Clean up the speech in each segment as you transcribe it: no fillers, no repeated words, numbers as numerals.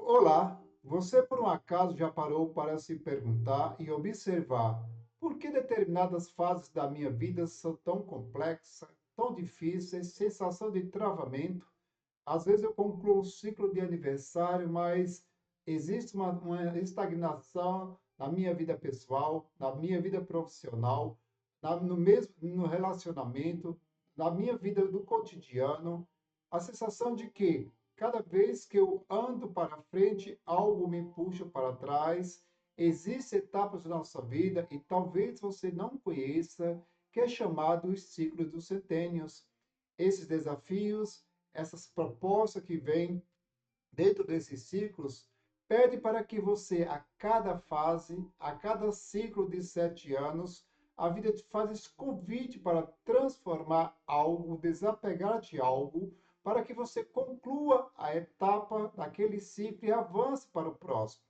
Olá, você por um acaso já parou para se perguntar e observar por que determinadas fases da minha vida são tão complexas, tão difíceis, sensação de travamento? Às vezes eu concluo o ciclo de aniversário, mas existe uma estagnação na minha vida pessoal, na minha vida profissional, no mesmo no relacionamento, na minha vida do cotidiano, a sensação de que cada vez que eu ando para frente, algo me puxa para trás. Existem etapas da nossa vida e talvez você não conheça, que é chamado os ciclos dos centênios. Esses desafios, essas propostas que vêm dentro desses ciclos, pede para que você, a cada fase, a cada ciclo de 7 anos, a vida te faz esse convite para transformar algo, desapegar de algo, para que você conclua a etapa daquele ciclo e avance para o próximo.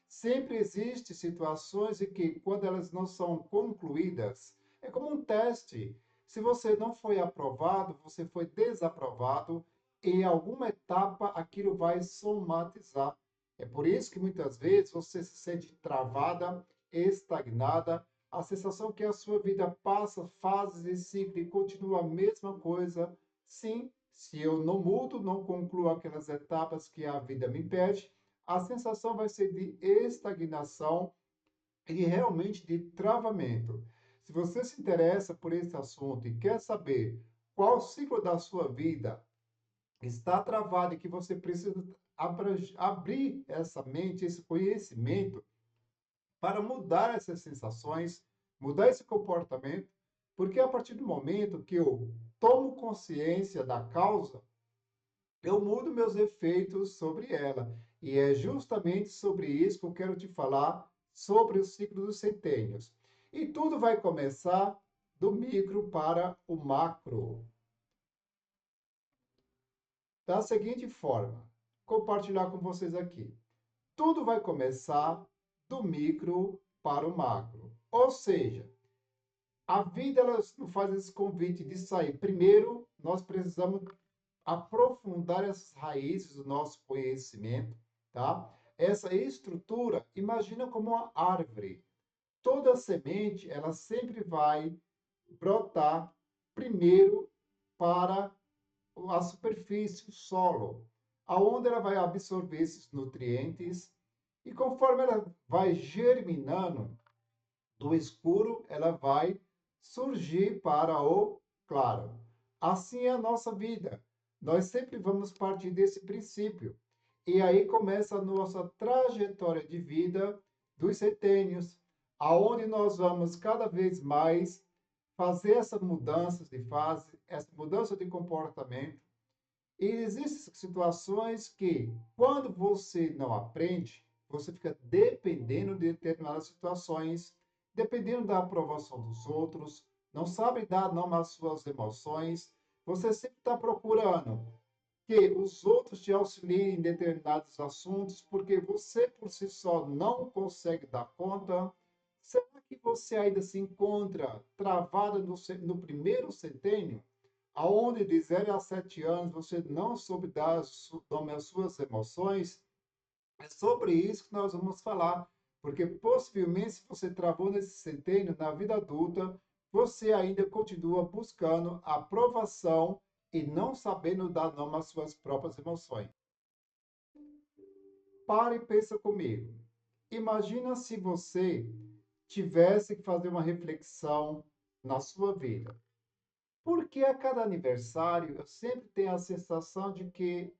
Sempre existem situações em que, quando elas não são concluídas, é como um teste. Se você não foi aprovado, você foi desaprovado, em alguma etapa aquilo vai somatizar. É por isso que muitas vezes você se sente travada, estagnada, a sensação que a sua vida passa fases e ciclo e continua a mesma coisa. Sim, se eu não mudo, não concluo aquelas etapas que a vida me pede, a sensação vai ser de estagnação e realmente de travamento. Se você se interessa por esse assunto e quer saber qual ciclo da sua vida está travado e que você precisa abrir essa mente, esse conhecimento para mudar essas sensações, mudar esse comportamento, porque a partir do momento que eu tomo consciência da causa, eu mudo meus efeitos sobre ela. E é justamente sobre isso que eu quero te falar, sobre o ciclo dos centênios. E tudo vai começar do micro para o macro. Da seguinte forma, compartilhar com vocês aqui. Tudo vai começar do micro para o macro. Ou seja, a vida ela nos faz esse convite de sair. Primeiro, nós precisamos aprofundar essas raízes do nosso conhecimento, tá? Essa estrutura, imagina como uma árvore. Toda semente, ela sempre vai brotar primeiro para a superfície, o solo, aonde ela vai absorver esses nutrientes e conforme ela vai germinando do escuro, ela vai surgir para o claro. Assim é a nossa vida. Nós sempre vamos partir desse princípio. E aí começa a nossa trajetória de vida dos centênios, aonde nós vamos cada vez mais fazer essa mudança de fase, essa mudança de comportamento. E existem situações que, quando você não aprende, você fica dependendo de determinadas situações, dependendo da aprovação dos outros, não sabe dar nome às suas emoções, você sempre está procurando que os outros te auxiliem em determinados assuntos, porque você por si só não consegue dar conta. Será que você ainda se encontra travada no primeiro centênio, aonde de 0 a 7 anos você não soube dar nome às suas emoções? É sobre isso que nós vamos falar, porque possivelmente se você travou nesse centênio na vida adulta, você ainda continua buscando aprovação e não sabendo dar nome às suas próprias emoções. Para e pensa comigo. Imagina se você tivesse que fazer uma reflexão na sua vida. Por que a cada aniversário eu sempre tenho a sensação de que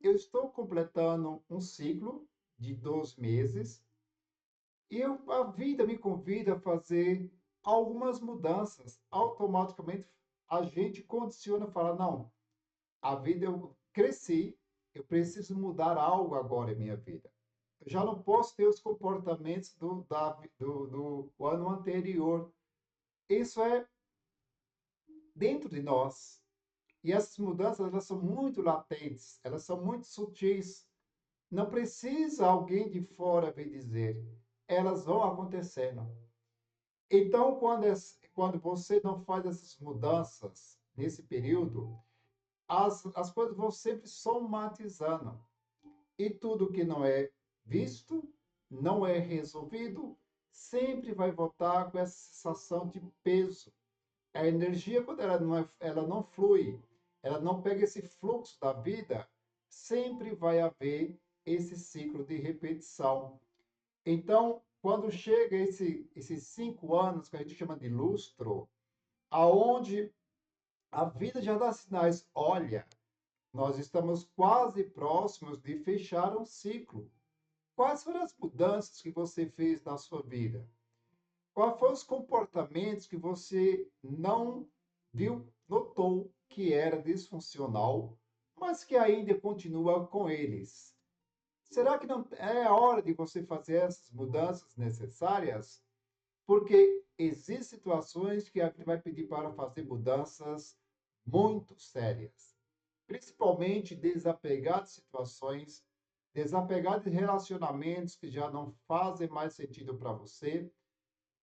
eu estou completando um ciclo de 12 meses e a vida me convida a fazer algumas mudanças. Automaticamente a gente condiciona, fala, não, a vida eu cresci, eu preciso mudar algo agora em minha vida. Eu já não posso ter os comportamentos do ano anterior. Isso é dentro de nós. E essas mudanças, elas são muito latentes, elas são muito sutis. Não precisa alguém de fora vir dizer. Elas vão acontecendo. Então, quando você não faz essas mudanças nesse período, as coisas vão sempre somatizando. E tudo que não é visto, não é resolvido, sempre vai voltar com essa sensação de peso. A energia, quando ela não flui, ela não pega esse fluxo da vida, sempre vai haver esse ciclo de repetição. Então, quando chega esses 5 anos, que a gente chama de lustro, aonde a vida já dá sinais, olha, nós estamos quase próximos de fechar um ciclo. Quais foram as mudanças que você fez na sua vida? Quais foram os comportamentos que você não viu, notou que era disfuncional, mas que ainda continua com eles? Será que não é a hora de você fazer essas mudanças necessárias? Porque existem situações que a gente vai pedir para fazer mudanças muito sérias, principalmente desapegar de situações, desapegar de relacionamentos que já não fazem mais sentido para você.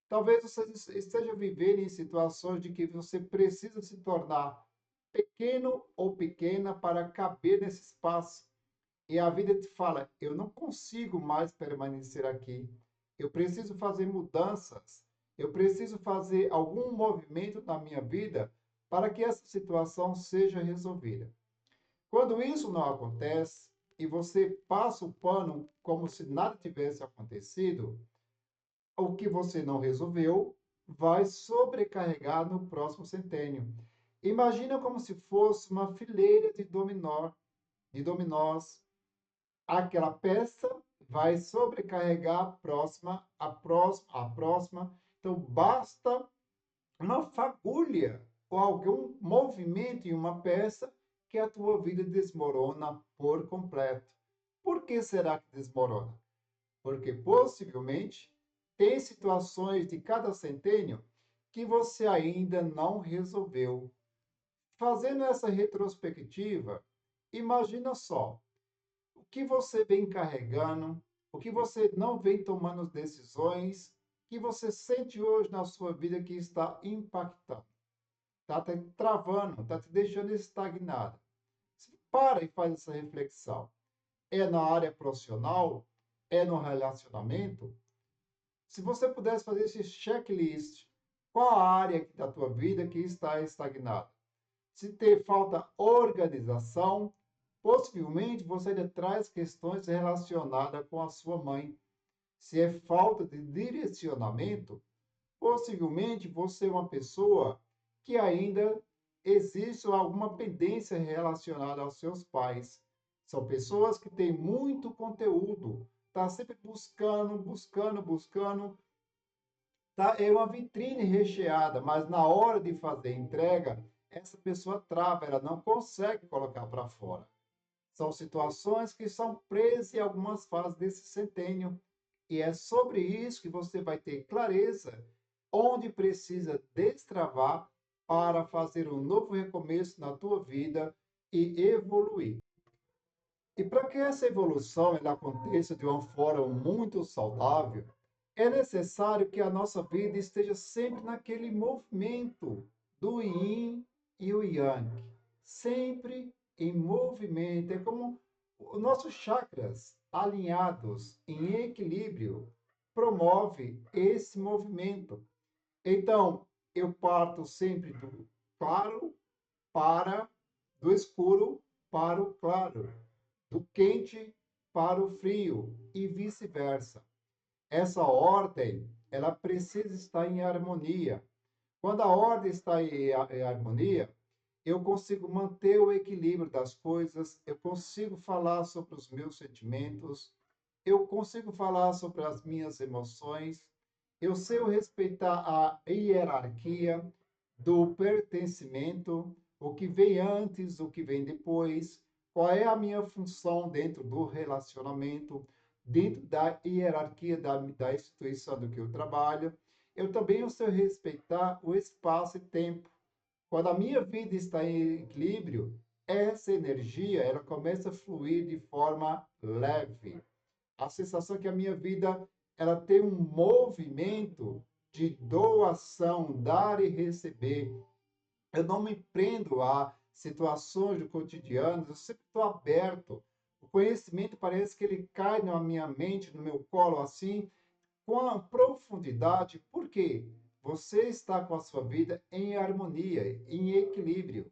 Talvez você esteja vivendo em situações de que você precisa se tornar pequeno ou pequena para caber nesse espaço. E a vida te fala: eu não consigo mais permanecer aqui. Eu preciso fazer mudanças. Eu preciso fazer algum movimento na minha vida para que essa situação seja resolvida. Quando isso não acontece e você passa o pano como se nada tivesse acontecido, o que você não resolveu vai sobrecarregar no próximo centênio. Imagina como se fosse uma fileira de dominós. Aquela peça vai sobrecarregar a próxima, a próxima, a próxima. Então, basta uma fagulha ou algum movimento em uma peça que a tua vida desmorona por completo. Por que será que desmorona? Porque possivelmente tem situações de cada centênio que você ainda não resolveu. Fazendo essa retrospectiva, imagina só, o que você vem carregando, o que você não vem tomando decisões, que você sente hoje na sua vida que está impactando, está te travando, está te deixando estagnado. Para e faz essa reflexão. É na área profissional? É no relacionamento? Se você pudesse fazer esse checklist, qual a área da tua vida que está estagnada? Se ter falta organização, possivelmente você ainda traz questões relacionadas com a sua mãe. Se é falta de direcionamento, possivelmente você é uma pessoa que ainda existe alguma pendência relacionada aos seus pais. São pessoas que têm muito conteúdo, tá sempre buscando, buscando, buscando. Tá? É uma vitrine recheada, mas na hora de fazer entrega, essa pessoa trava, ela não consegue colocar para fora. São situações que são presas em algumas fases desse centênio. E é sobre isso que você vai ter clareza onde precisa destravar para fazer um novo recomeço na tua vida e evoluir. E para que essa evolução ela aconteça de uma forma muito saudável, é necessário que a nossa vida esteja sempre naquele movimento do yin e o yang, sempre em movimento. É como os nossos chakras alinhados em equilíbrio promove esse movimento. Então, eu parto sempre do claro para do escuro para o claro, do quente para o frio e vice-versa. Essa ordem, ela precisa estar em harmonia. Quando a ordem está em harmonia, eu consigo manter o equilíbrio das coisas, eu consigo falar sobre os meus sentimentos, eu consigo falar sobre as minhas emoções, eu sei respeitar a hierarquia do pertencimento, o que vem antes, o que vem depois, qual é a minha função dentro do relacionamento, dentro da hierarquia da instituição do que eu trabalho. Eu também sei respeitar o espaço e tempo. Quando a minha vida está em equilíbrio, essa energia ela começa a fluir de forma leve. A sensação que a minha vida ela tem um movimento de doação, dar e receber. Eu não me prendo a situações do cotidiano, eu sempre estou aberto. O conhecimento parece que ele cai na minha mente, no meu colo assim, com a profundidade, porque você está com a sua vida em harmonia, em equilíbrio.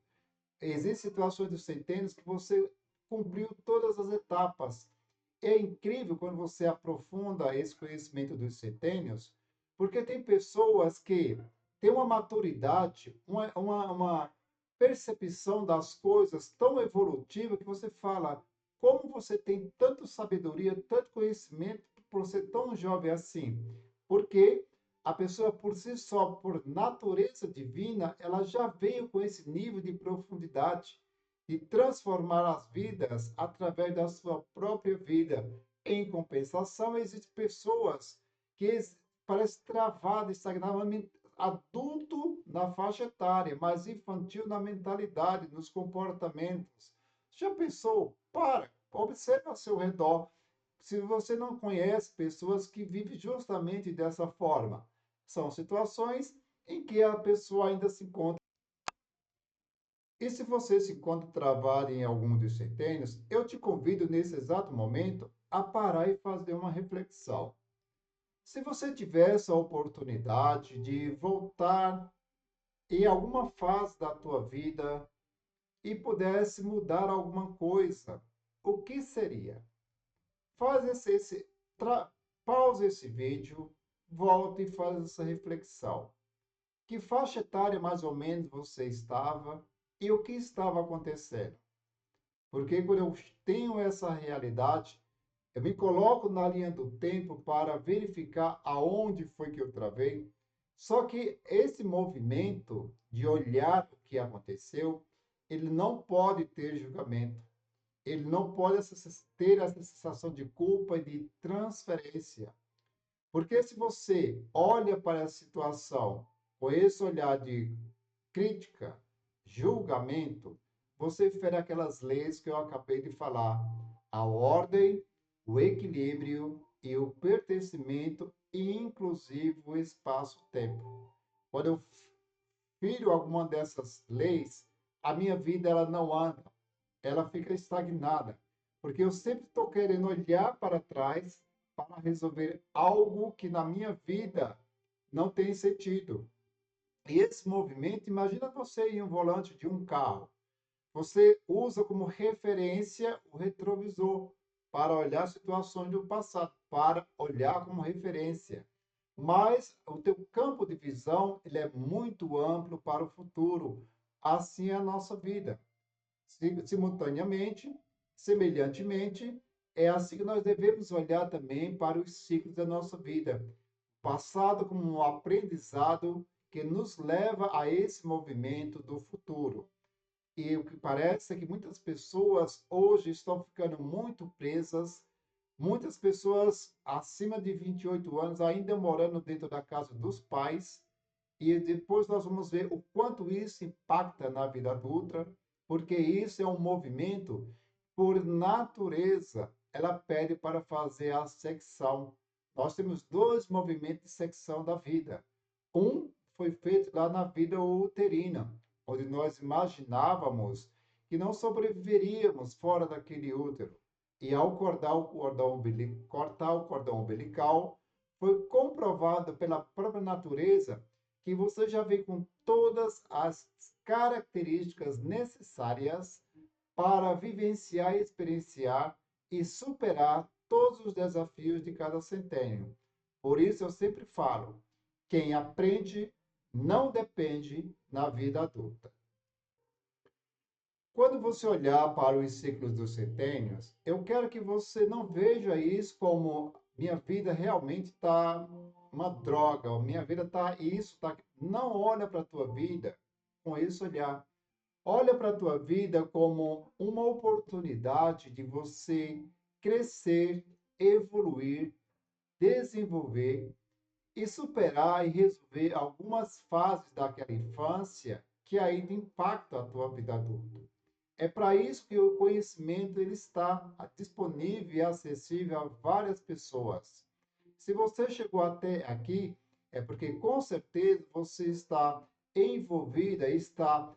Existem situações dos centênios que você cumpriu todas as etapas. É incrível quando você aprofunda esse conhecimento dos centênios, porque tem pessoas que têm uma maturidade, uma percepção das coisas tão evolutiva que você fala, como você tem tanta sabedoria, tanto conhecimento por ser tão jovem assim? Porque a pessoa por si só, por natureza divina, ela já veio com esse nível de profundidade de transformar as vidas através da sua própria vida. Em compensação, existem pessoas que parecem travadas, estagnadas, adulto na faixa etária, mas infantil na mentalidade, nos comportamentos. Já pensou? Para, observa ao seu redor. Se você não conhece pessoas que vivem justamente dessa forma, são situações em que a pessoa ainda se encontra. E se você se encontra travado em algum dos centênios, eu te convido nesse exato momento a parar e fazer uma reflexão. Se você tivesse a oportunidade de voltar em alguma fase da tua vida e pudesse mudar alguma coisa, o que seria? Faz pause esse vídeo, volta e faz essa reflexão. Que faixa etária mais ou menos você estava e o que estava acontecendo? Porque quando eu tenho essa realidade, eu me coloco na linha do tempo para verificar aonde foi que eu travei. Só que esse movimento de olhar o que aconteceu, ele não pode ter julgamento. Ele não pode ter essa sensação de culpa e de transferência. Porque se você olha para a situação com esse olhar de crítica, julgamento, você fere aquelas leis que eu acabei de falar: a ordem, o equilíbrio e o pertencimento, e inclusive o espaço-tempo. Quando eu firo alguma dessas leis, a minha vida ela não anda, ela fica estagnada, porque eu sempre estou querendo olhar para trás para resolver algo que na minha vida não tem sentido. E esse movimento, imagina você em um volante de um carro. Você usa como referência o retrovisor para olhar situações do passado, para olhar como referência. Mas o teu campo de visão ele é muito amplo para o futuro. Assim é a nossa vida. Simultaneamente, semelhantemente, é assim que nós devemos olhar também para os ciclos da nossa vida. Passado como um aprendizado que nos leva a esse movimento do futuro. E o que parece é que muitas pessoas hoje estão ficando muito presas, muitas pessoas acima de 28 anos ainda morando dentro da casa dos pais, e depois nós vamos ver o quanto isso impacta na vida adulta, porque isso é um movimento, por natureza, ela pede para fazer a secção. Nós temos dois movimentos de secção da vida. Um foi feito lá na vida uterina, onde nós imaginávamos que não sobreviveríamos fora daquele útero. E ao cortar o cordão umbilical, foi comprovado pela própria natureza que você já vem com todas as características necessárias para vivenciar, experienciar e superar todos os desafios de cada centênio. Por isso eu sempre falo, quem aprende não depende na vida adulta. Quando você olhar para os ciclos dos centênios, eu quero que você não veja isso como minha vida realmente está uma droga, ou minha vida está isso, está. Não olha para a tua vida com esse olhar. Olha para a tua vida como uma oportunidade de você crescer, evoluir, desenvolver e superar e resolver algumas fases daquela infância que ainda impactam a tua vida adulta. É para isso que o conhecimento ele está disponível e acessível a várias pessoas. Se você chegou até aqui, é porque com certeza você está envolvida, está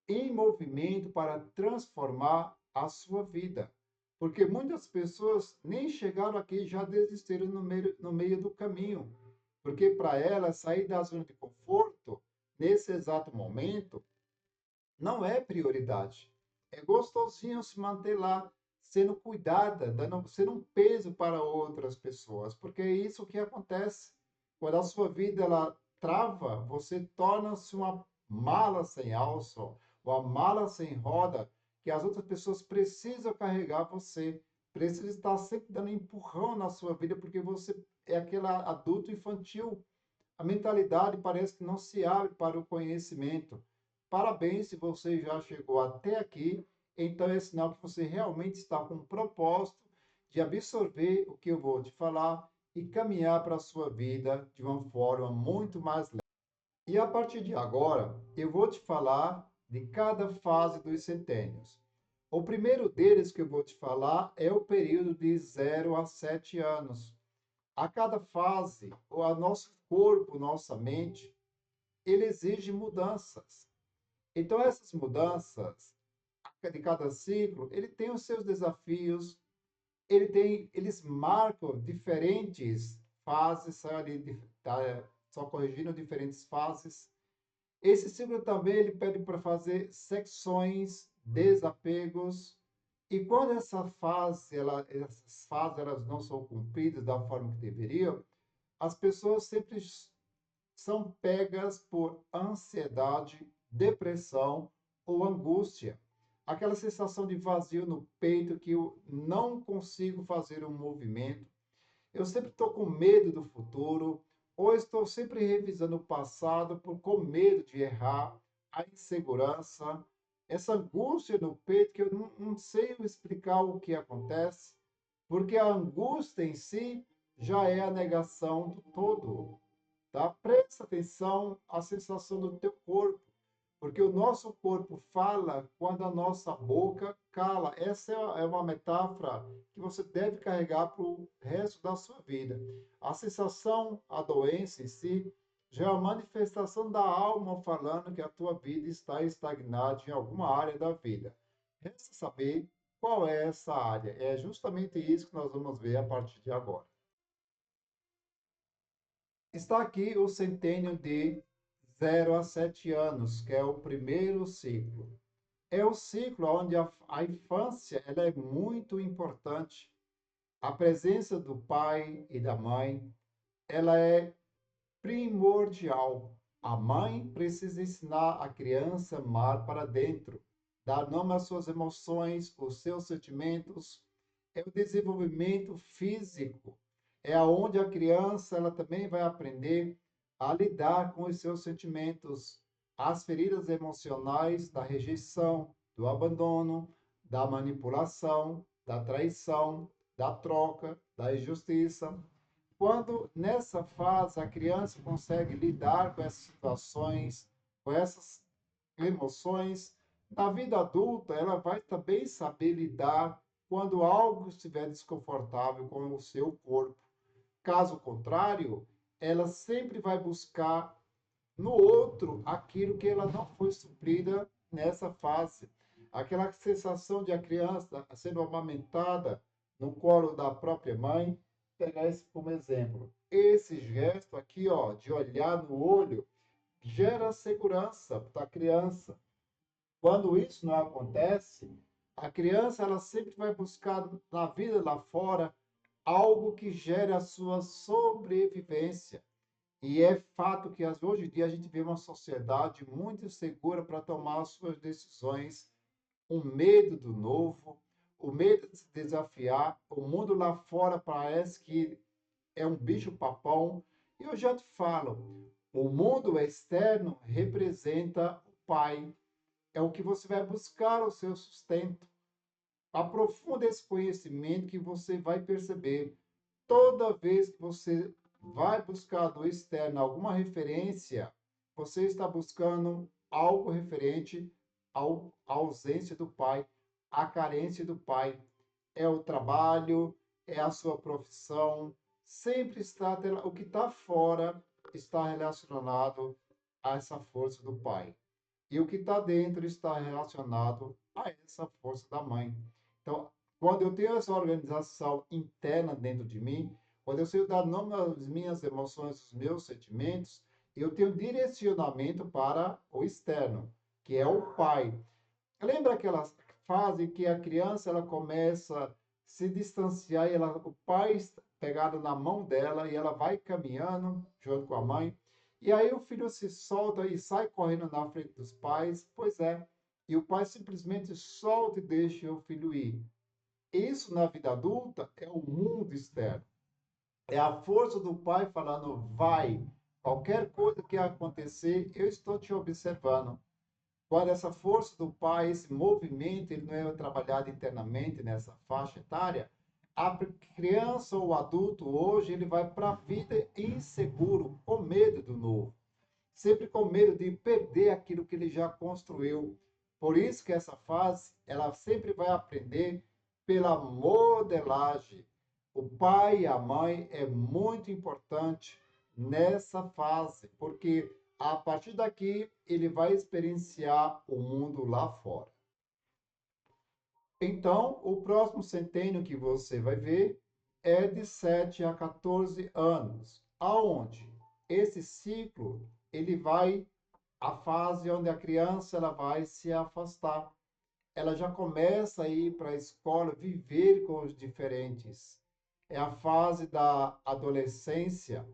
em movimento para transformar a sua vida. Porque muitas pessoas nem chegaram aqui, já desistiram no meio do caminho. Porque para elas, sair da zona de conforto, nesse exato momento, não é prioridade. É gostosinho se manter lá, sendo cuidada, sendo um peso para outras pessoas, porque é isso que acontece. Quando a sua vida ela trava, você torna-se uma mala sem alça, uma mala sem roda, que as outras pessoas precisam carregar você, precisam estar sempre dando empurrão na sua vida, porque você é aquele adulto infantil. A mentalidade parece que não se abre para o conhecimento. Parabéns se você já chegou até aqui, então é sinal que você realmente está com um propósito de absorver o que eu vou te falar e caminhar para a sua vida de uma forma muito mais leve. E a partir de agora, eu vou te falar de cada fase dos centênios. O primeiro deles que eu vou te falar é o período de 0 a 7 anos. A cada fase, o nosso corpo, nossa mente, ele exige mudanças. Então, essas mudanças, de cada ciclo, ele tem os seus desafios, eles marcam diferentes fases, só corrigindo diferentes fases. Esse ciclo também ele pede para fazer secções, desapegos, e quando essas fases elas não são cumpridas da forma que deveriam, as pessoas sempre são pegas por ansiedade, depressão ou angústia. Aquela sensação de vazio no peito que eu não consigo fazer um movimento. Eu sempre estou com medo do futuro, ou estou sempre revisando o passado com medo de errar, a insegurança, essa angústia no peito que eu não sei explicar o que acontece, porque a angústia em si já é a negação do todo. Tá? Presta atenção à sensação do teu corpo, porque o nosso corpo fala quando a nossa boca cala. Essa é uma metáfora que você deve carregar para o resto da sua vida. A sensação, a doença em si, já é uma manifestação da alma falando que a tua vida está estagnada em alguma área da vida. Resta saber qual é essa área. É justamente isso que nós vamos ver a partir de agora. Está aqui o centênio de 0 a 7 anos, que é o primeiro ciclo. É o ciclo onde a infância ela é muito importante. A presença do pai e da mãe, ela é primordial. A mãe precisa ensinar a criança a amar para dentro, dar nome às suas emoções, os seus sentimentos. É o desenvolvimento físico. É aonde a criança ela também vai aprender a lidar com os seus sentimentos, as feridas emocionais da rejeição, do abandono, da manipulação, da traição, da troca, da injustiça. Quando nessa fase a criança consegue lidar com essas situações, com essas emoções, na vida adulta ela vai também saber lidar quando algo estiver desconfortável com o seu corpo. Caso contrário, ela sempre vai buscar no outro aquilo que ela não foi suprida nessa fase. Aquela sensação de a criança sendo amamentada no colo da própria mãe, pegar esse como exemplo. Esse gesto aqui, ó, de olhar no olho, gera segurança para a criança. Quando isso não acontece, a criança ela sempre vai buscar na vida lá fora algo que gere a sua sobrevivência. E é fato que hoje em dia a gente vê uma sociedade muito insegura para tomar as suas decisões, o medo do novo, o medo de se desafiar. O mundo lá fora parece que é um bicho-papão. E eu já te falo, o mundo externo representa o pai. É o que você vai buscar o seu sustento. Aprofunda esse conhecimento que você vai perceber. Toda vez que você vai buscar do externo alguma referência, você está buscando algo referente à ausência do pai, à carência do pai. É o trabalho, é a sua profissão, sempre está o que está fora está relacionado a essa força do pai. E o que está dentro está relacionado a essa força da mãe. Então, Quando eu tenho essa organização interna dentro de mim, quando eu sei dar nome às minhas emoções, os meus sentimentos, eu tenho direcionamento para o externo, que é o pai. Lembra aquela fase que a criança ela começa a se distanciar e ela, o pai está pegado na mão dela e ela vai caminhando junto com a mãe. E aí o filho se solta e sai correndo na frente dos pais. Pois é. E o pai simplesmente solta e deixa o filho ir. Isso na vida adulta é o mundo externo. É a força do pai falando, vai. Qualquer coisa que acontecer, eu estou te observando. Quando essa força do pai, esse movimento, ele não é trabalhado internamente nessa faixa etária, a criança ou o adulto hoje, ele vai para a vida inseguro, com medo do novo, sempre com medo de perder aquilo que ele já construiu. Por isso que essa fase, ela sempre vai aprender pela modelagem. O pai e a mãe é muito importante nessa fase, porque a partir daqui ele vai experienciar o mundo lá fora. Então, o próximo centênio que você vai ver é de 7 a 14 anos, aonde esse ciclo ele vai a fase onde a criança ela vai se afastar. Ela já começa a ir para a escola, viver com os diferentes. É a fase da adolescência,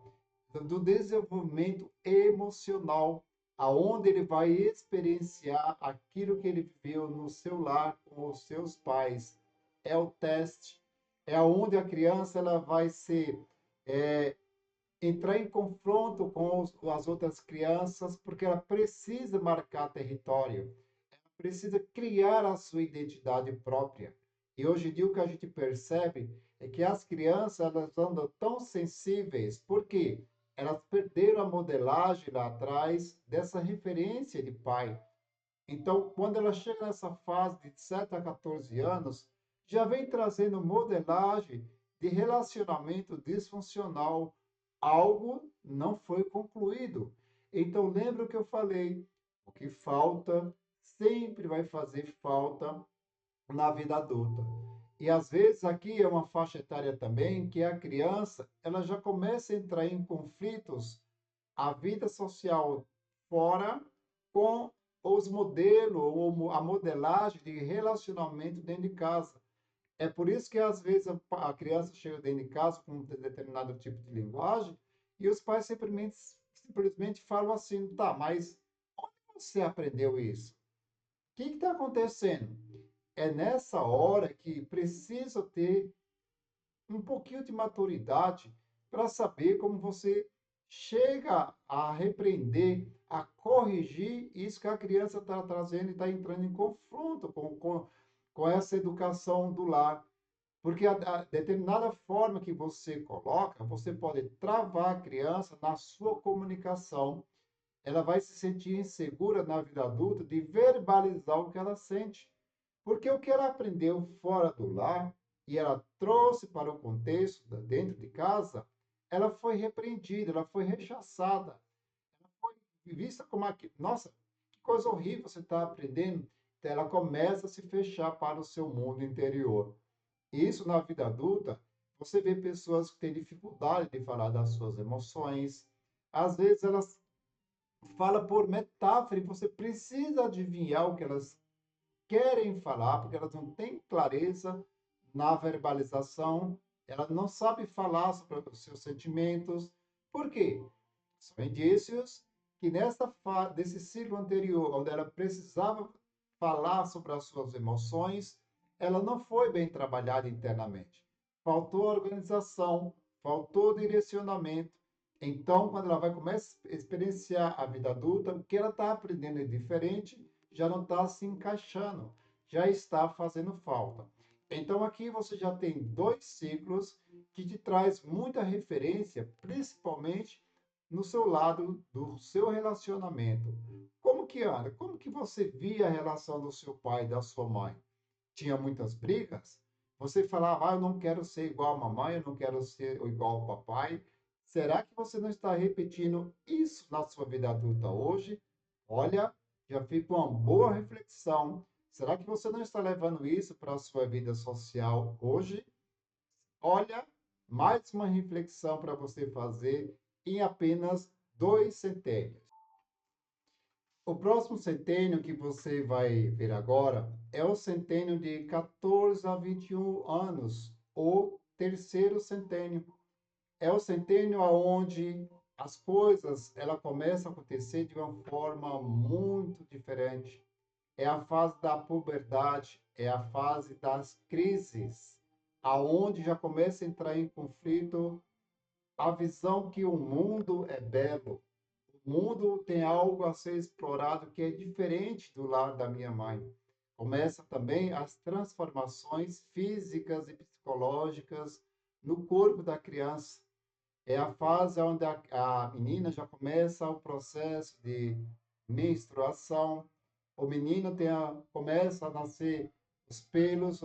do desenvolvimento emocional, aonde ele vai experienciar aquilo que ele viveu no seu lar com os seus pais. É o teste, é onde a criança ela vai ser é, entrar em confronto com as outras crianças, porque ela precisa marcar território, precisa criar a sua identidade própria. E hoje em dia o que a gente percebe é que as crianças elas andam tão sensíveis, porque elas perderam a modelagem lá atrás dessa referência de pai. Então, quando ela chega nessa fase de 7 a 14 anos, já vem trazendo modelagem de relacionamento disfuncional. Algo não foi concluído. Então, lembra o que eu falei? O que falta sempre vai fazer falta na vida adulta. E às vezes aqui é uma faixa etária também que a criança, ela já começa a entrar em conflitos a vida social fora com os modelos ou a modelagem de relacionamento dentro de casa. É por isso que às vezes a criança chega dentro de casa com um determinado tipo de linguagem e os pais simplesmente falam assim, tá, mas onde você aprendeu isso? O que está acontecendo? É nessa hora que precisa ter um pouquinho de maturidade para saber como você chega a repreender, a corrigir isso que a criança está trazendo e está entrando em confronto com essa educação do lar. Porque a determinada forma que você coloca, você pode travar a criança na sua comunicação. Ela vai se sentir insegura na vida adulta de verbalizar o que ela sente. Porque o que ela aprendeu fora do lar e ela trouxe para o contexto dentro de casa, ela foi repreendida, ela foi rechaçada, ela foi vista como aqui, nossa, que coisa horrível você está aprendendo. Então, ela começa a se fechar para o seu mundo interior. Isso na vida adulta, você vê pessoas que têm dificuldade de falar das suas emoções. Às vezes elas falam por metáfora e você precisa adivinhar o que elas querem falar, porque elas não têm clareza na verbalização, elas não sabem falar sobre os seus sentimentos. Por quê? São indícios que desse ciclo anterior, onde ela precisava falar sobre as suas emoções, ela não foi bem trabalhada internamente. Faltou organização, faltou direcionamento. Então, quando ela vai começar a experienciar a vida adulta, o que ela está aprendendo é diferente, já não está se encaixando, já está fazendo falta. Então, aqui você já tem dois ciclos que te traz muita referência, principalmente no seu lado do seu relacionamento. Como que anda? Como que você via a relação do seu pai e da sua mãe? Tinha muitas brigas? Você falava, eu não quero ser igual a mamãe, eu não quero ser igual ao papai. Será que você não está repetindo isso na sua vida adulta hoje? Olha, já fica uma boa reflexão. Será que você não está levando isso para a sua vida social hoje? Olha, mais uma reflexão para você fazer em apenas 2 centênios. O próximo centênio que você vai ver agora é o centênio de 14 a 21 anos, o terceiro centênio. É o centênio onde as coisas ela começam a acontecer de uma forma muito diferente. É a fase da puberdade, é a fase das crises, aonde já começa a entrar em conflito a visão que o mundo é belo. O mundo tem algo a ser explorado que é diferente do lar da minha mãe. Começa também as transformações físicas e psicológicas no corpo da criança. É a fase onde a menina já começa o processo de menstruação. O menino começa a nascer os pelos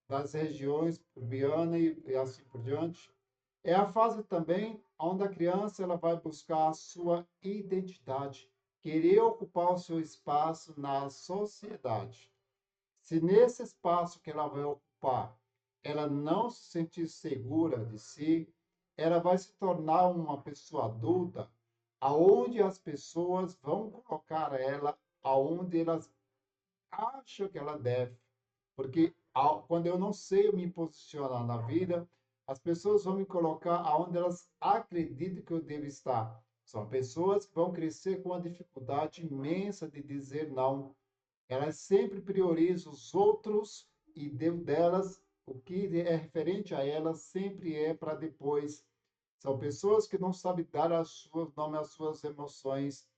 das regiões pubiana e assim por diante. É a fase também onde a criança ela vai buscar a sua identidade, querer ocupar o seu espaço na sociedade. Se nesse espaço que ela vai ocupar, ela não se sentir segura de si, ela vai se tornar uma pessoa adulta, aonde as pessoas vão colocar ela aonde elas acham que ela deve. Porque quando eu não sei me posicionar na vida, as pessoas vão me colocar aonde elas acreditam que eu devo estar. São pessoas que vão crescer com uma dificuldade imensa de dizer não. Elas sempre priorizam os outros e deu delas o que é referente a elas sempre é para depois. São pessoas que não sabem dar nome às suas emoções,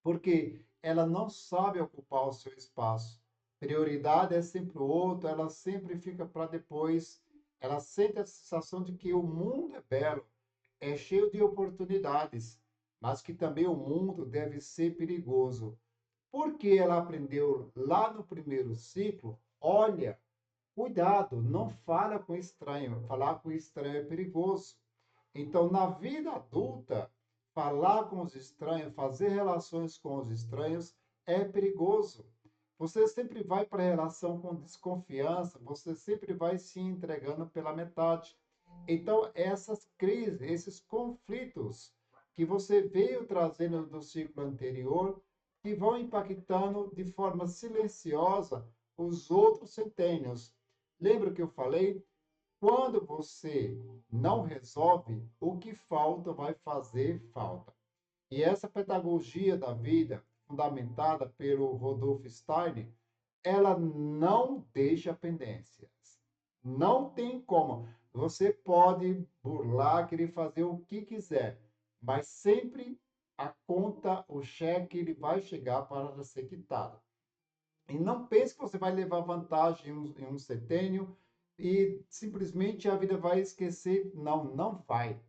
porque ela não sabe ocupar o seu espaço. Prioridade é sempre o outro, ela sempre fica para depois. Ela sente a sensação de que o mundo é belo, é cheio de oportunidades, mas que também o mundo deve ser perigoso. Porque ela aprendeu lá no primeiro ciclo, olha, cuidado, não fala com estranho. Falar com estranho é perigoso. Então, na vida adulta, falar com os estranhos, fazer relações com os estranhos é perigoso. Você sempre vai para a relação com desconfiança, você sempre vai se entregando pela metade. Então, essas crises, esses conflitos que você veio trazendo do ciclo anterior, que vão impactando de forma silenciosa os outros centênios. Lembra que eu falei? Quando você não resolve, o que falta vai fazer falta. E essa pedagogia da vida, fundamentada pelo Rodolfo Steiner, ela não deixa pendências. Não tem como. Você pode burlar, querer fazer o que quiser, mas sempre a conta, o cheque, ele vai chegar para ser quitado. E não pense que você vai levar vantagem em um setênio e simplesmente a vida vai esquecer. Não, não vai.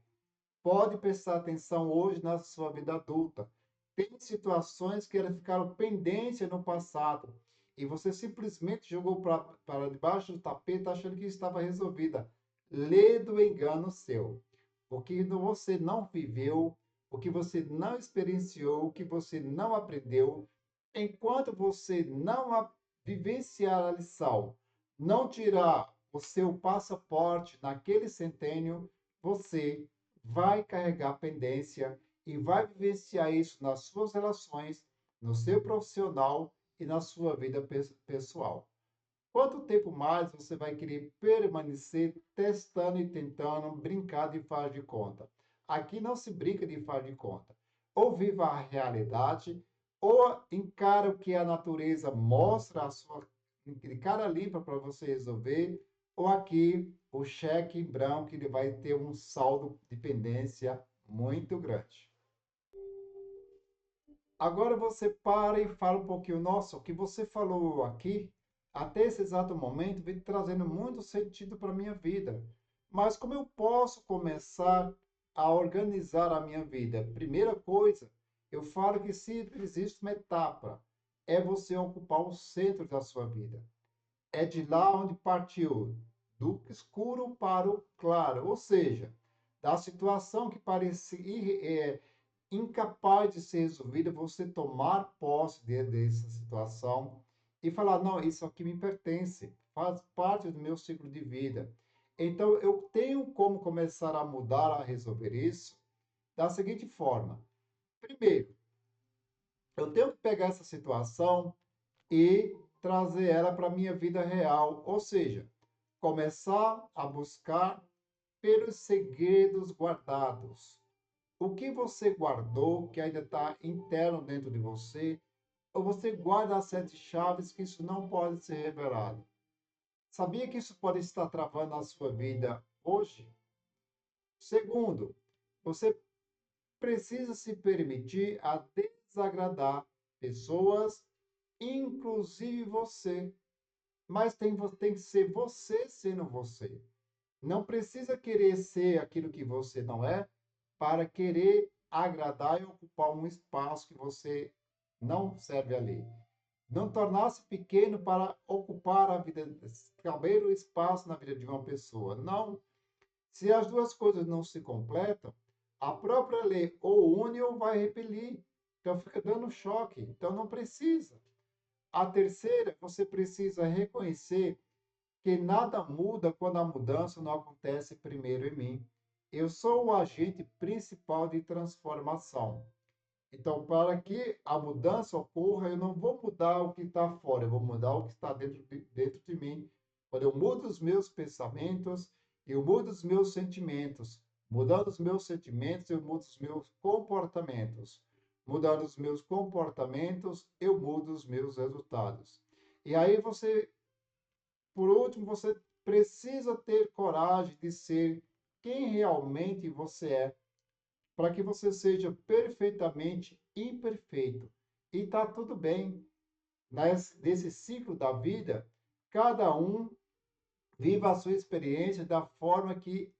Pode prestar atenção hoje na sua vida adulta. Tem situações que elas ficaram pendência no passado e você simplesmente jogou para debaixo do tapete achando que estava resolvida. Lê do engano seu. O que você não viveu, o que você não experienciou, o que você não aprendeu, enquanto você não vivenciar a lição, não tirar o seu passaporte naquele centênio, você vai carregar pendência e vai vivenciar isso nas suas relações, no seu profissional e na sua vida pessoal. Quanto tempo mais você vai querer permanecer testando e tentando brincar de faz de conta? Aqui não se brinca de faz de conta. Ou viva a realidade, ou encara o que a natureza mostra a sua de cara limpa para você resolver, ou aqui o cheque em branco ele vai ter um saldo de pendência muito grande. Agora você para e fala um pouquinho, nossa, o que você falou aqui, até esse exato momento, vem trazendo muito sentido para a minha vida. Mas como eu posso começar a organizar a minha vida? Primeira coisa, eu falo que se existe uma etapa, é você ocupar o centro da sua vida. É de lá onde partiu, do escuro para o claro, ou seja, da situação que parecia incapaz de ser resolvida, você tomar posse dessa situação e falar: não, isso aqui me pertence, faz parte do meu ciclo de vida. Então, eu tenho como começar a mudar, a resolver isso da seguinte forma. Primeiro, eu tenho que pegar essa situação e trazer ela para a minha vida real, ou seja, começar a buscar pelos segredos guardados. O que você guardou que ainda está interno dentro de você, ou você guarda as sete chaves que isso não pode ser revelado. Sabia que isso pode estar travando a sua vida hoje? Segundo, você precisa se permitir a desagradar pessoas, inclusive você. Mas tem que ser você sendo você. Não precisa querer ser aquilo que você não é para querer agradar e ocupar um espaço que você não serve ali. Não tornar-se pequeno para ocupar a vida, caber o espaço na vida de uma pessoa. Não. Se as duas coisas não se completam, a própria lei ou une ou vai repelir. Então fica dando choque. Então não precisa. A terceira, você precisa reconhecer que nada muda quando a mudança não acontece primeiro em mim. Eu sou o agente principal de transformação. Então, para que a mudança ocorra, eu não vou mudar o que está fora, eu vou mudar o que está dentro de mim. Quando eu mudo os meus pensamentos, eu mudo os meus sentimentos. Mudando os meus sentimentos, eu mudo os meus comportamentos. Mudando os meus comportamentos, eu mudo os meus resultados. E aí por último, você precisa ter coragem de ser quem realmente você é, para que você seja perfeitamente imperfeito. E está tudo bem. Nesse ciclo da vida, cada um viva a sua experiência da forma que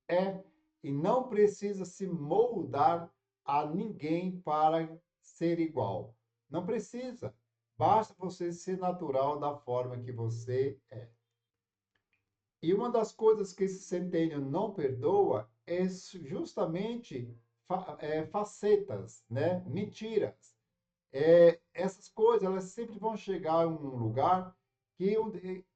é e não precisa se moldar a ninguém para ser igual. Não precisa. Basta você ser natural da forma que você é. E uma das coisas que esse centênio não perdoa é justamente facetas, né? Mentiras. Essas coisas, elas sempre vão chegar a um lugar que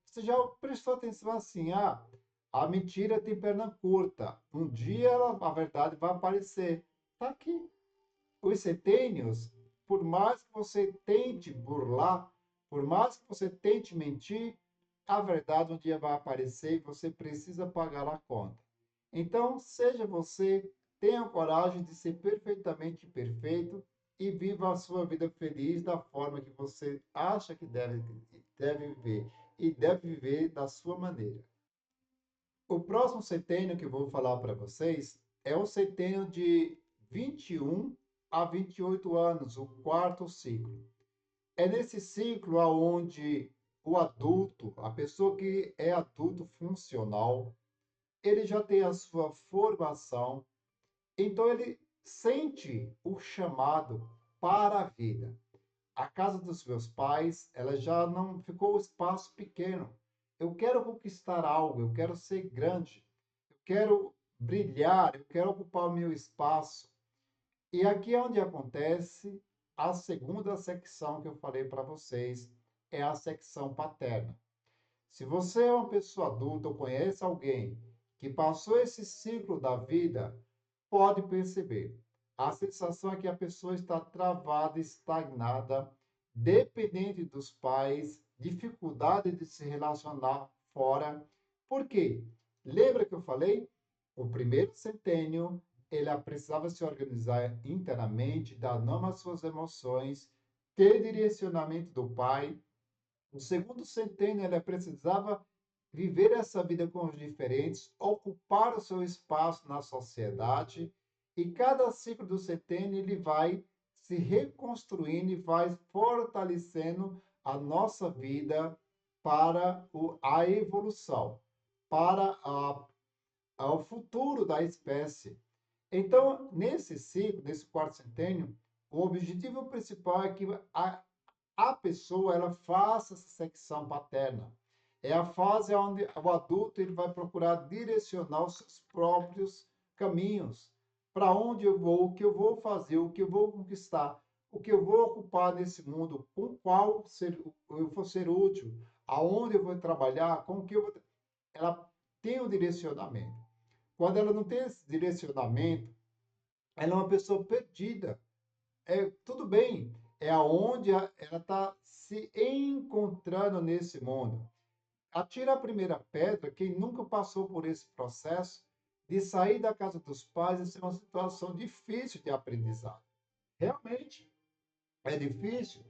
você já prestou atenção assim, a mentira tem perna curta. Um dia a verdade vai aparecer. Está aqui. Os centênios, por mais que você tente burlar, por mais que você tente mentir, a verdade um dia vai aparecer e você precisa pagar a conta. Então, seja você, tenha coragem de ser perfeitamente perfeito e viva a sua vida feliz da forma que você acha que deve viver e deve viver da sua maneira. O próximo centênio que eu vou falar para vocês é o centênio de 21 a 28 anos, o quarto ciclo. É nesse ciclo aonde o adulto, a pessoa que é adulto funcional, ele já tem a sua formação, então ele sente o chamado para a vida. A casa dos meus pais, ela já não ficou um espaço pequeno. Eu quero conquistar algo, eu quero ser grande, eu quero brilhar, eu quero ocupar o meu espaço. E aqui é onde acontece a segunda secção que eu falei para vocês, é a secção paterna. Se você é uma pessoa adulta ou conhece alguém que passou esse ciclo da vida, pode perceber. A sensação é que a pessoa está travada, estagnada, dependente dos pais, dificuldade de se relacionar fora. Por quê? Lembra que eu falei? O primeiro centênio, ele precisava se organizar internamente, dar nome às suas emoções, ter direcionamento do pai. O segundo centênio, ele precisava viver essa vida com os diferentes, ocupar o seu espaço na sociedade, e cada ciclo do centênio ele vai se reconstruindo e vai fortalecendo a nossa vida para a evolução, para o futuro da espécie. Então, nesse ciclo, nesse quarto centênio, o objetivo principal é que a pessoa ela faça essa secção paterna. É a fase onde o adulto ele vai procurar direcionar os seus próprios caminhos. Para onde eu vou, o que eu vou fazer, o que eu vou conquistar. o que eu vou ocupar nesse mundo, com qual eu vou ser útil, aonde eu vou trabalhar, com o que eu vou. Ela tem um direcionamento. Quando ela não tem esse direcionamento, ela é uma pessoa perdida. É tudo bem, é aonde ela está se encontrando nesse mundo. Atira a primeira pedra quem nunca passou por esse processo de sair da casa dos pais e ser uma situação difícil de aprendizado. Realmente é difícil,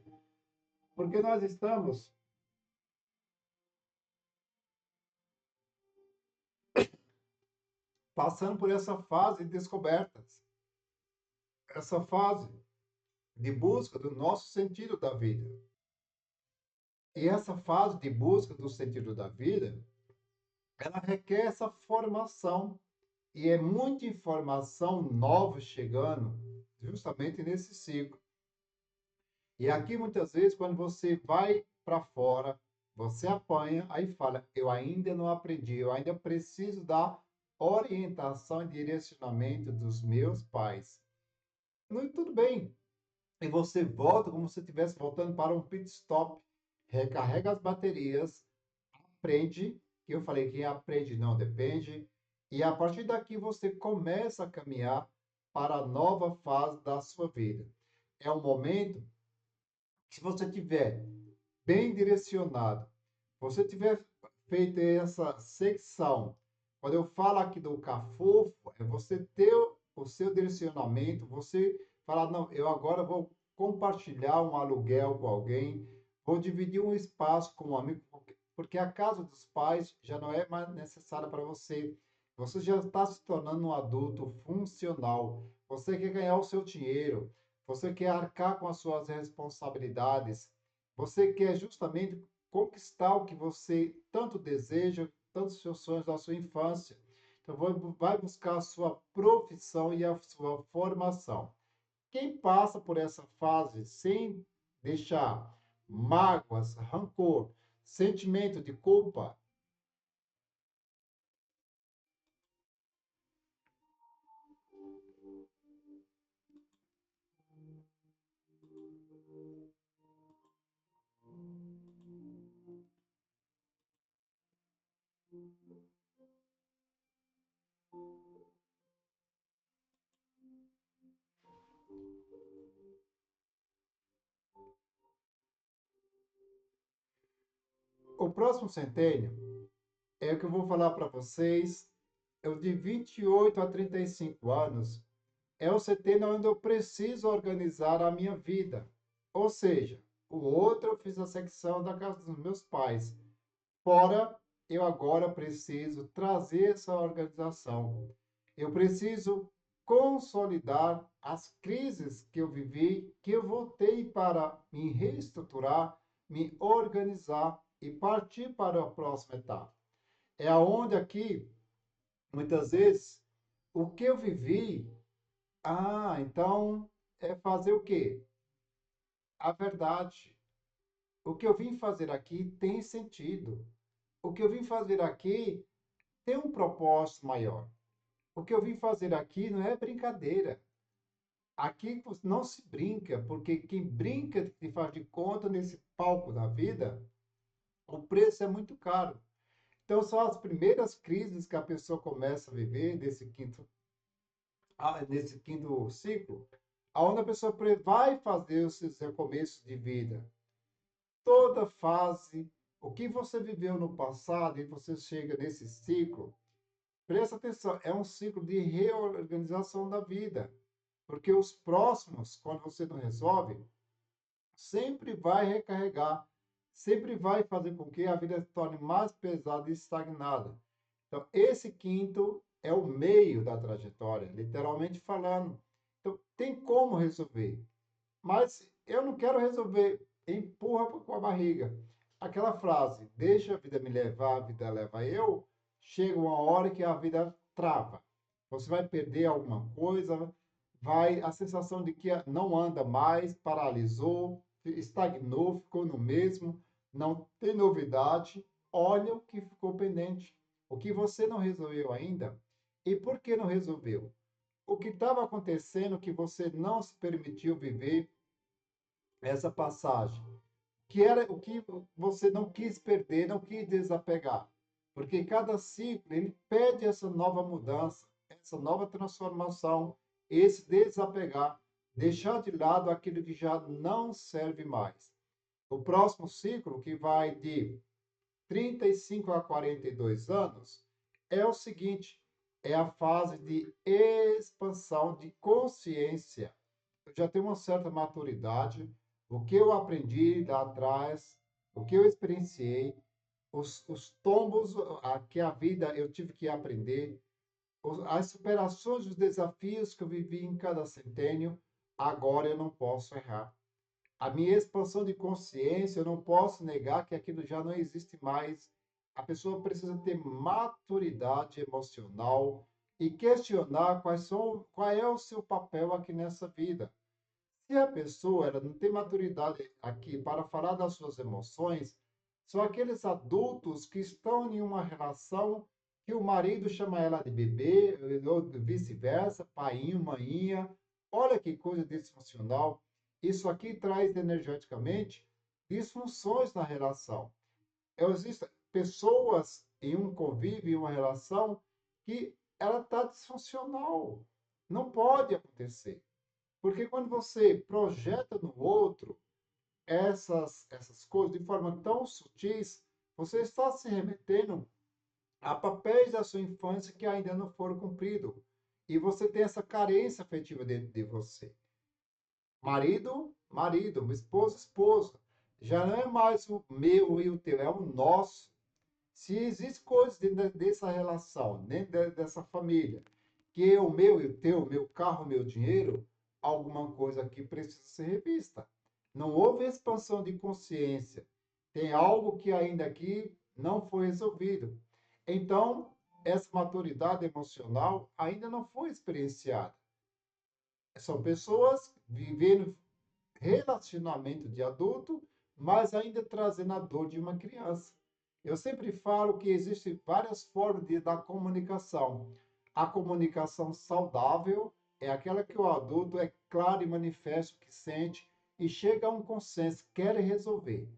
porque nós estamos passando por essa fase de descobertas, essa fase de busca do nosso sentido da vida. E essa fase de busca do sentido da vida, ela requer essa formação. E é muita informação nova chegando justamente nesse ciclo. E aqui, muitas vezes, quando você vai para fora, você apanha, aí fala: eu ainda não aprendi, eu ainda preciso da orientação e direcionamento dos meus pais. Não, tudo bem. E você volta como se estivesse voltando para um pit stop, recarrega as baterias, aprende, que eu falei, quem aprende não depende, e a partir daqui você começa a caminhar para a nova fase da sua vida. É um momento que, se você tiver bem direcionado, você tiver feito essa secção, quando eu falo aqui do cafofo, é você ter o seu direcionamento, você falar, não, eu agora vou compartilhar um aluguel com alguém, vou dividir um espaço com um amigo, porque a casa dos pais já não é mais necessária para você. Você já está se tornando um adulto funcional. Você quer ganhar o seu dinheiro, você quer arcar com as suas responsabilidades, você quer justamente conquistar o que você tanto deseja, tantos seus sonhos da sua infância. Então, vai buscar a sua profissão e a sua formação. Quem passa por essa fase sem deixar mágoas, rancor, sentimento de culpa, o próximo centênio é o que eu vou falar para vocês. É o de 28 a 35 anos. É o centênio onde eu preciso organizar a minha vida. Ou seja, o outro eu fiz a secção da casa dos meus pais. Fora, eu agora preciso trazer essa organização. Eu preciso consolidar as crises que eu vivi, que eu voltei para me reestruturar, me organizar e partir para a próxima etapa. É aonde aqui, muitas vezes, o que eu vivi, então é fazer o quê? A verdade. O que eu vim fazer aqui tem sentido. O que eu vim fazer aqui tem um propósito maior. O que eu vim fazer aqui não é brincadeira. Aqui não se brinca, porque quem brinca de faz de conta nesse palco da vida, o preço é muito caro. Então, são as primeiras crises que a pessoa começa a viver nesse quinto ciclo, onde a pessoa vai fazer os seus recomeços de vida. Toda fase, o que você viveu no passado e você chega nesse ciclo, presta atenção, é um ciclo de reorganização da vida. Porque os próximos, quando você não resolve, sempre vai recarregar, sempre vai fazer com que a vida se torne mais pesada e estagnada. Então, esse quinto é o meio da trajetória, literalmente falando. Então, tem como resolver. Mas eu não quero resolver, empurra com a barriga. Aquela frase, deixa a vida me levar, a vida leva eu, chega uma hora que a vida trava. Você vai perder alguma coisa, vai a sensação de que não anda mais, paralisou, estagnou, ficou no mesmo, não tem novidade. Olha o que ficou pendente, o que você não resolveu ainda. E por que não resolveu? O que estava acontecendo que você não se permitiu viver, essa passagem, que era o que você não quis perder, não quis desapegar. Porque cada ciclo, ele pede essa nova mudança, essa nova transformação, esse desapegar, deixar de lado aquilo que já não serve mais. O próximo ciclo, que vai de 35 a 42 anos, é o seguinte: é a fase de expansão de consciência. Eu já tenho uma certa maturidade, o que eu aprendi lá atrás, o que eu experienciei, os tombos que a vida eu tive que aprender, as superações dos desafios que eu vivi em cada centênio, agora eu não posso errar. A minha expansão de consciência, eu não posso negar que aquilo já não existe mais. A pessoa precisa ter maturidade emocional e questionar qual é o seu papel aqui nessa vida. Se a pessoa ela não tem maturidade aqui para falar das suas emoções, são aqueles adultos que estão em uma relação que o marido chama ela de bebê, ou vice-versa, painho, mainha. Olha que coisa disfuncional. Isso aqui traz energeticamente disfunções na relação. Existem pessoas em um convívio, em uma relação, que ela está disfuncional. Não pode acontecer. Porque quando você projeta no outro essas coisas de forma tão sutis, você está se remetendo a papéis da sua infância que ainda não foram cumpridos. E você tem essa carência afetiva dentro de você. Marido, marido, esposa, esposa. Já não é mais o meu e o teu, é o nosso. Se existe coisas dentro dessa relação, dentro dessa família, que é o meu e o teu, meu carro, meu dinheiro, alguma coisa aqui precisa ser revista. Não houve expansão de consciência. Tem algo que ainda aqui não foi resolvido. Então, essa maturidade emocional ainda não foi experienciada. São pessoas vivendo relacionamento de adulto, mas ainda trazendo a dor de uma criança. Eu sempre falo que existem várias formas da comunicação. A comunicação saudável é aquela que o adulto é claro e manifesta o que sente e chega a um consenso, quer resolver.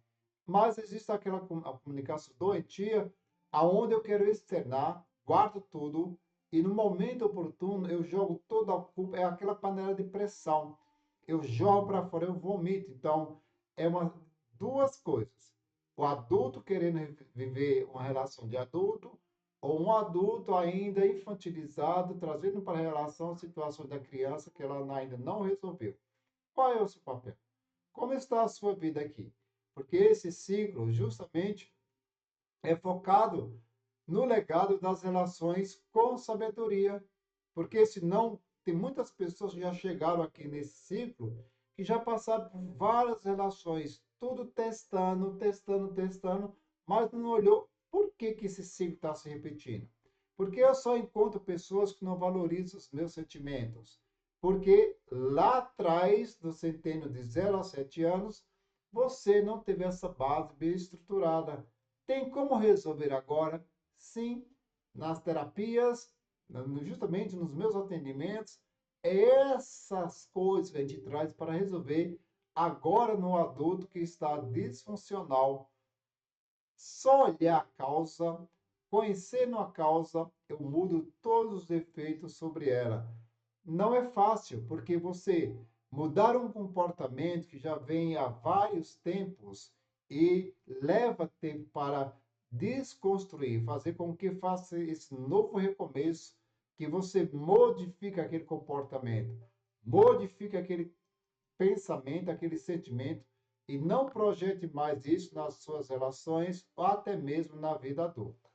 Mas existe aquela a comunicação doentia, aonde eu quero externar, guardo tudo e no momento oportuno eu jogo toda a culpa, é aquela panela de pressão. Eu jogo para fora, eu vomito. Então, é duas coisas. O adulto querendo viver uma relação de adulto, ou um adulto ainda infantilizado, trazendo para a relação situações da criança que ela ainda não resolveu. Qual é o seu papel? Como está a sua vida aqui? Porque esse ciclo, justamente, é focado no legado das relações com sabedoria. Porque senão, tem muitas pessoas que já chegaram aqui nesse ciclo que já passaram por várias relações, tudo testando, testando, testando, mas não olhou por que esse ciclo está se repetindo. Porque eu só encontro pessoas que não valorizam os meus sentimentos. Porque lá atrás, do centênio de 0 a 7 anos, você não teve essa base bem estruturada. Tem como resolver agora? Sim, nas terapias, justamente nos meus atendimentos, essas coisas que a gente traz para resolver agora no adulto que está disfuncional. Só olhar a causa, conhecendo a causa, eu mudo todos os efeitos sobre ela. Não é fácil, porque você mudar um comportamento que já vem há vários tempos e leva tempo para desconstruir, fazer com que faça esse novo recomeço, que você modifique aquele comportamento, modifique aquele pensamento, aquele sentimento e não projete mais isso nas suas relações ou até mesmo na vida adulta.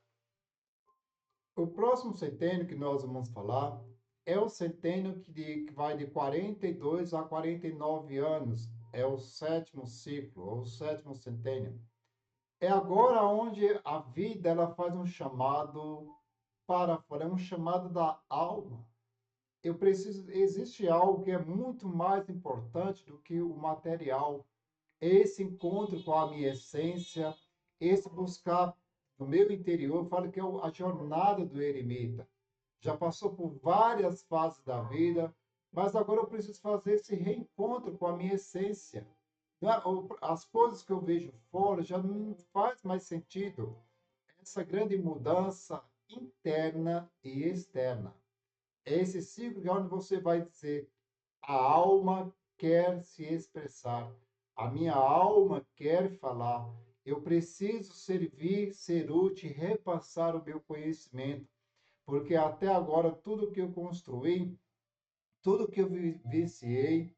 O próximo centênio que nós vamos falar é o centênio que vai de 42 a 49 anos. É o sétimo ciclo, ou o sétimo centênio. É agora onde a vida ela faz um chamado para fora, é um chamado da alma. Existe algo que é muito mais importante do que o material. Esse encontro com a minha essência, esse buscar no meu interior, eu falo que é a jornada do eremita. Já passou por várias fases da vida, mas agora eu preciso fazer esse reencontro com a minha essência. As coisas que eu vejo fora já não faz mais sentido. Essa grande mudança interna e externa. É esse ciclo que é onde você vai dizer: a alma quer se expressar, a minha alma quer falar, eu preciso servir, ser útil, repassar o meu conhecimento, porque até agora tudo que eu construí, tudo que eu vivenciei,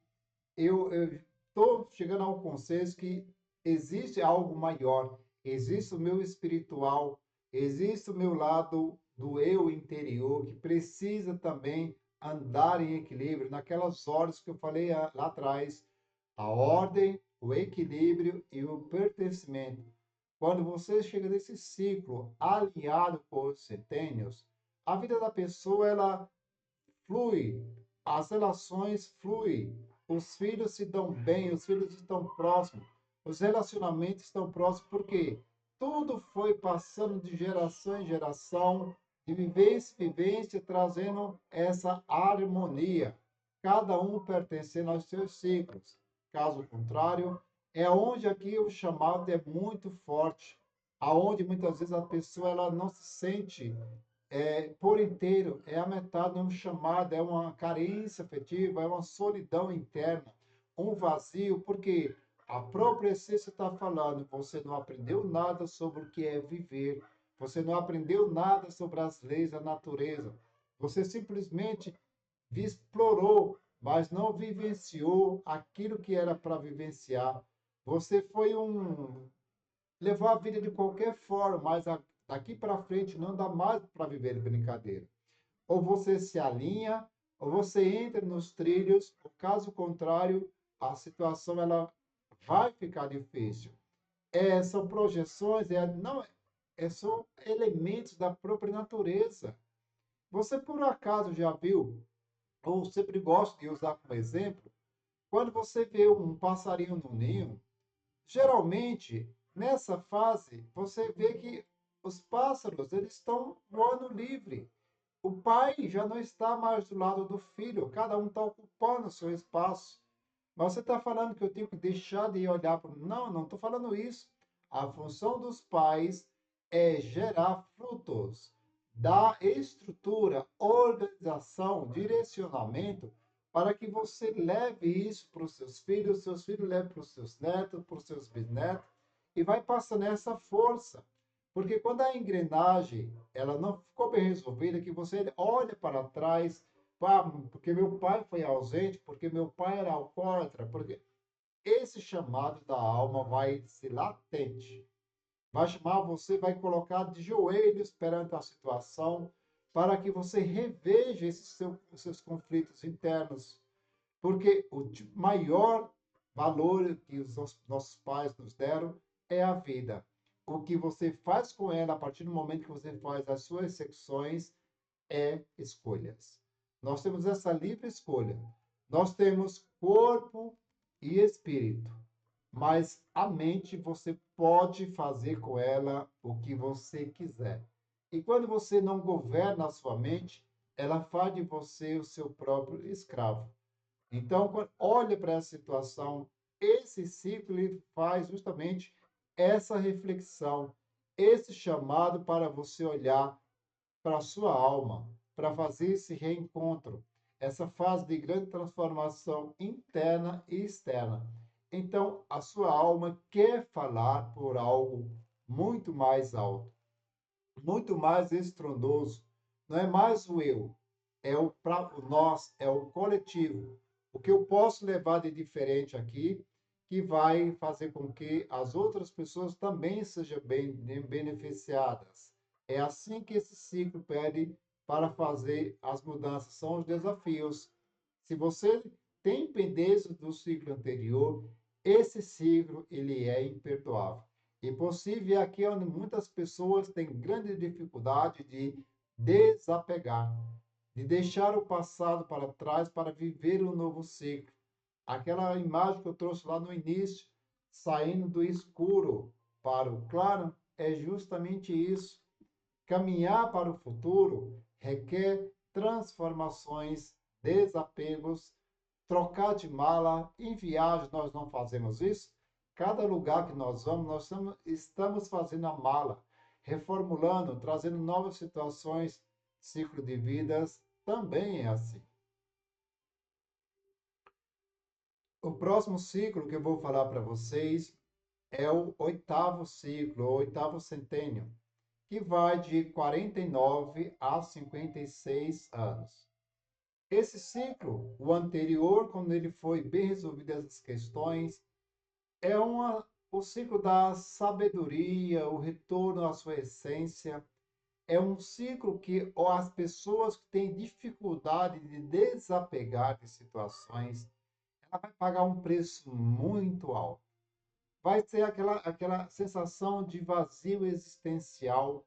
eu estou chegando ao consenso que existe algo maior, existe o meu espiritual, existe o meu lado do eu interior, que precisa também andar em equilíbrio, naquelas horas que eu falei lá atrás, a ordem, o equilíbrio e o pertencimento. Quando você chega nesse ciclo alinhado com os centênios, a vida da pessoa ela flui, as relações fluem, os filhos se dão bem, os filhos estão próximos, os relacionamentos estão próximos, porque tudo foi passando de geração em geração, de vivência em vivência, trazendo essa harmonia, cada um pertencendo aos seus ciclos. Caso contrário, é onde aqui o chamado é muito forte, aonde muitas vezes a pessoa ela não se sente por inteiro, é a metade, é um chamado, é uma carência afetiva, é uma solidão interna, um vazio, porque a própria essência está falando, você não aprendeu nada sobre o que é viver, você não aprendeu nada sobre as leis da natureza, você simplesmente explorou, mas não vivenciou aquilo que era para vivenciar. Você foi levou a vida de qualquer forma, mas daqui para frente não dá mais para viver de brincadeira. Ou você se alinha, ou você entra nos trilhos, ou caso contrário, a situação ela vai ficar difícil. São projeções, não, são elementos da própria natureza. Você por acaso já viu, ou sempre gosta de usar como exemplo, quando você vê um passarinho no ninho, geralmente, nessa fase, você vê que os pássaros eles estão voando livre. O pai já não está mais do lado do filho, cada um está ocupando o seu espaço. Mas você está falando que eu tenho que deixar de olhar para. Não, não estou falando isso. A função dos pais é gerar frutos, dar estrutura, organização, direcionamento, para que você leve isso para os seus filhos levem para os seus netos, para os seus bisnetos, e vai passando essa força. Porque quando a engrenagem ela não ficou bem resolvida, que você olha para trás, porque meu pai foi ausente, porque meu pai era alcoólatra, porque esse chamado da alma vai ser latente. Vai chamar você, vai colocar de joelhos perante a situação, para que você reveja os seus conflitos internos. Porque o maior valor que os nossos pais nos deram é a vida. O que você faz com ela a partir do momento que você faz as suas secções escolhas. Nós temos essa livre escolha. Nós temos corpo e espírito, mas a mente você pode fazer com ela o que você quiser. E quando você não governa a sua mente, ela faz de você o seu próprio escravo. Então, olha para essa situação, esse ciclo ele faz justamente essa reflexão, esse chamado para você olhar para a sua alma, para fazer esse reencontro, essa fase de grande transformação interna e externa. Então, a sua alma quer falar por algo muito mais alto, muito mais estrondoso. Não é mais o eu, é o nós, é o coletivo. O que eu posso levar de diferente aqui, que vai fazer com que as outras pessoas também sejam bem beneficiadas. É assim que esse ciclo pede para fazer as mudanças, são os desafios. Se você tem pendência do ciclo anterior, esse ciclo ele é imperdoável. Impossível é aqui onde muitas pessoas têm grande dificuldade de desapegar, de deixar o passado para trás para viver um novo ciclo. Aquela imagem que eu trouxe lá no início, saindo do escuro para o claro, é justamente isso. Caminhar para o futuro requer transformações, desapegos, trocar de mala. Em viagem, nós não fazemos isso. Cada lugar que nós vamos, estamos fazendo a mala, reformulando, trazendo novas situações. Ciclo de vidas também é assim. O próximo ciclo que eu vou falar para vocês é o oitavo ciclo, o oitavo centênio, que vai de 49 a 56 anos. Esse ciclo, o anterior, quando ele foi bem resolvido essas questões, é o ciclo da sabedoria, o retorno à sua essência. É um ciclo que as pessoas que têm dificuldade de desapegar de situações, ela vai pagar um preço muito alto. Vai ter aquela sensação de vazio existencial.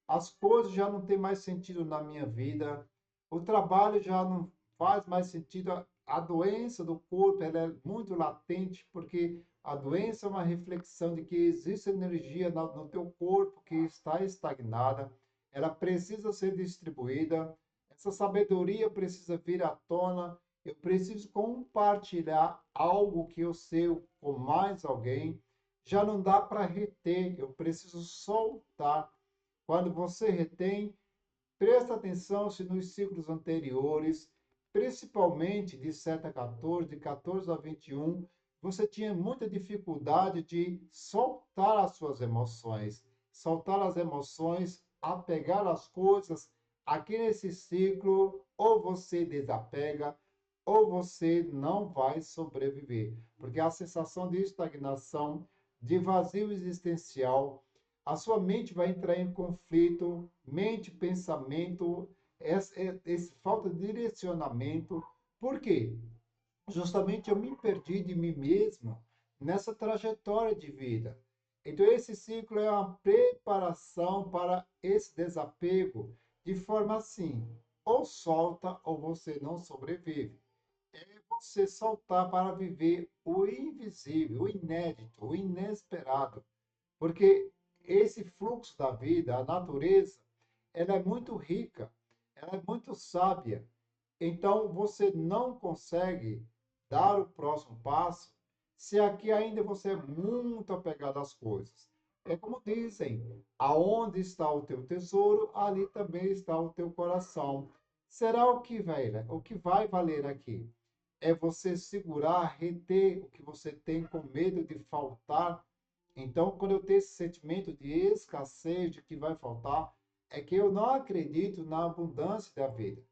As coisas já não têm mais sentido na minha vida. O trabalho já não faz mais sentido. A doença do corpo ela é muito latente, porque a doença é uma reflexão de que existe energia no teu corpo que está estagnada. Ela precisa ser distribuída. Essa sabedoria precisa vir à tona. Eu preciso compartilhar algo que eu sei com mais alguém. Já não dá para reter, eu preciso soltar. Quando você retém, presta atenção se nos ciclos anteriores, principalmente de 7 a 14, de 14 a 21, você tinha muita dificuldade de soltar as suas emoções, soltar as emoções, apegar as coisas. Aqui nesse ciclo, ou você desapega, ou você não vai sobreviver, porque a sensação de estagnação, de vazio existencial, a sua mente vai entrar em conflito, mente, pensamento, esse falta de direcionamento. Por quê? Justamente eu me perdi de mim mesmo nessa trajetória de vida. Então, esse ciclo é uma preparação para esse desapego, de forma assim, ou solta ou você não sobrevive. É você soltar para viver o invisível, o inédito, o inesperado. Porque esse fluxo da vida, a natureza, ela é muito rica, ela é muito sábia. Então você não consegue dar o próximo passo se aqui ainda você é muito apegado às coisas. É como dizem, aonde está o teu tesouro, ali também está o teu coração. Será o que vai valer aqui? É você segurar, reter o que você tem com medo de faltar. Então, quando eu tenho esse sentimento de escassez, de que vai faltar, é que eu não acredito na abundância da vida.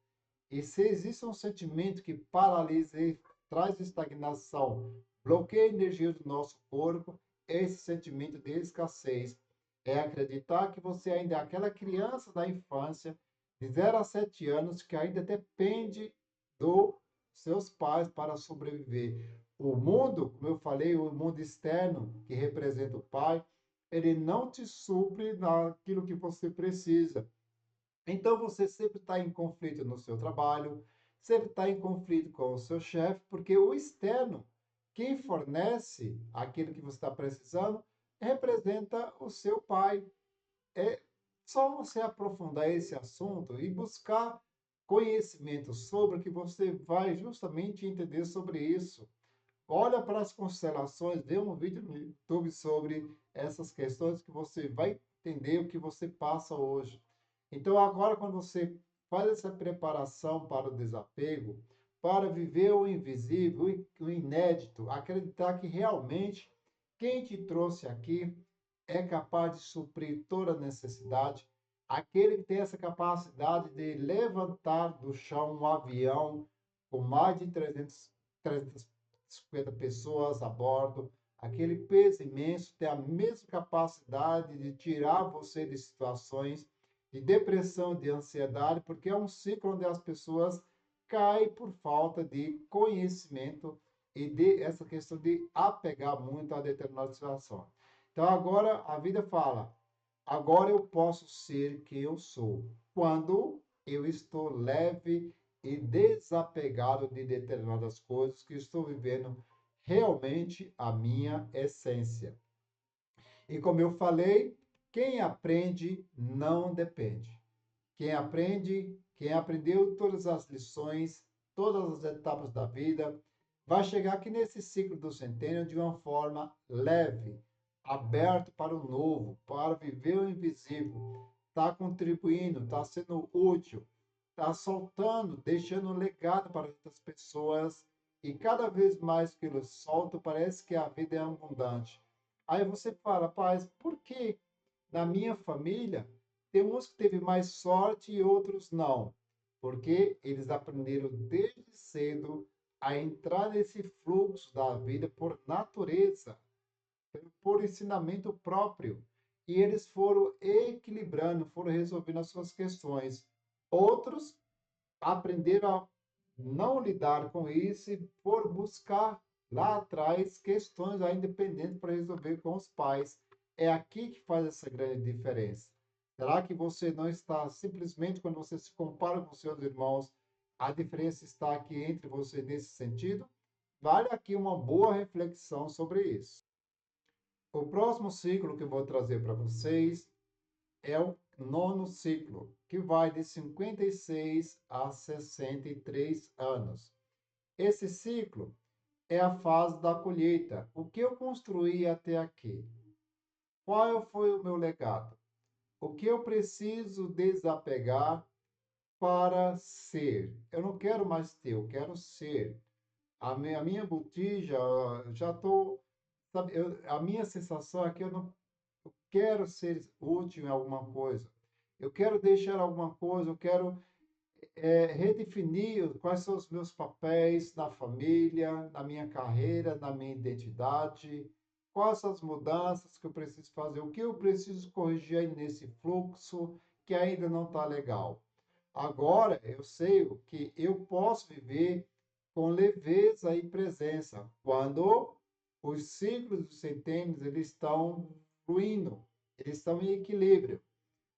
E se existe um sentimento que paralisa e traz estagnação, bloqueia a energia do nosso corpo, esse sentimento de escassez é acreditar que você ainda é aquela criança da infância, de 0 a 7 anos, que ainda depende dos seus pais para sobreviver. O mundo, como eu falei, o mundo externo, que representa o pai, ele não te supre naquilo que você precisa. Então você sempre está em conflito no seu trabalho, sempre está em conflito com o seu chefe, porque o externo, quem fornece aquilo que você está precisando, representa o seu pai. É só você aprofundar esse assunto e buscar conhecimento sobre o que você vai justamente entender sobre isso. Olha para as constelações, vê um vídeo no YouTube sobre essas questões que você vai entender o que você passa hoje. Então, agora, quando você faz essa preparação para o desapego, para viver o invisível, o inédito, acreditar que realmente quem te trouxe aqui é capaz de suprir toda a necessidade, aquele que tem essa capacidade de levantar do chão um avião com mais de 350 pessoas a bordo, aquele peso imenso tem a mesma capacidade de tirar você de situações de depressão, de ansiedade, porque é um ciclo onde as pessoas caem por falta de conhecimento e de essa questão de apegar muito a determinada situação. Então agora a vida fala, agora eu posso ser quem eu sou, quando eu estou leve e desapegado de determinadas coisas que estou vivendo realmente a minha essência. E como eu falei, quem aprende não depende. Quem aprende, quem aprendeu todas as lições, todas as etapas da vida, vai chegar aqui nesse ciclo do centênio de uma forma leve, aberto para o novo, para viver o invisível, está contribuindo, está sendo útil, está soltando, deixando um legado para outras pessoas, e cada vez mais que eu solto, parece que a vida é abundante. Aí você fala, paz, por que na minha família tem uns que teve mais sorte e outros não? Porque eles aprenderam desde cedo a entrar nesse fluxo da vida por natureza, por ensinamento próprio. E eles foram equilibrando, foram resolvendo as suas questões. Outros aprenderam a não lidar com isso e por buscar lá atrás questões ainda pendentes para resolver com os pais. É aqui que faz essa grande diferença. Será que você não está simplesmente, quando você se compara com seus irmãos, a diferença está aqui entre você nesse sentido? Vale aqui uma boa reflexão sobre isso. O próximo ciclo que eu vou trazer para vocês é o nono ciclo, que vai de 56 a 63 anos. Esse ciclo é a fase da colheita. O que eu construí até aqui? Qual foi o meu legado? O que eu preciso desapegar para ser? Eu não quero mais ter, eu quero ser. A minha botija, já estou. A minha sensação é que eu não quero ser útil em alguma coisa. Eu quero deixar alguma coisa, eu quero redefinir quais são os meus papéis na família, na minha carreira, na minha identidade, quais são as mudanças que eu preciso fazer, o que eu preciso corrigir aí nesse fluxo que ainda não está legal. Agora eu sei que eu posso viver com leveza e presença quando os ciclos dos centênios eles estão fluindo, eles estão em equilíbrio.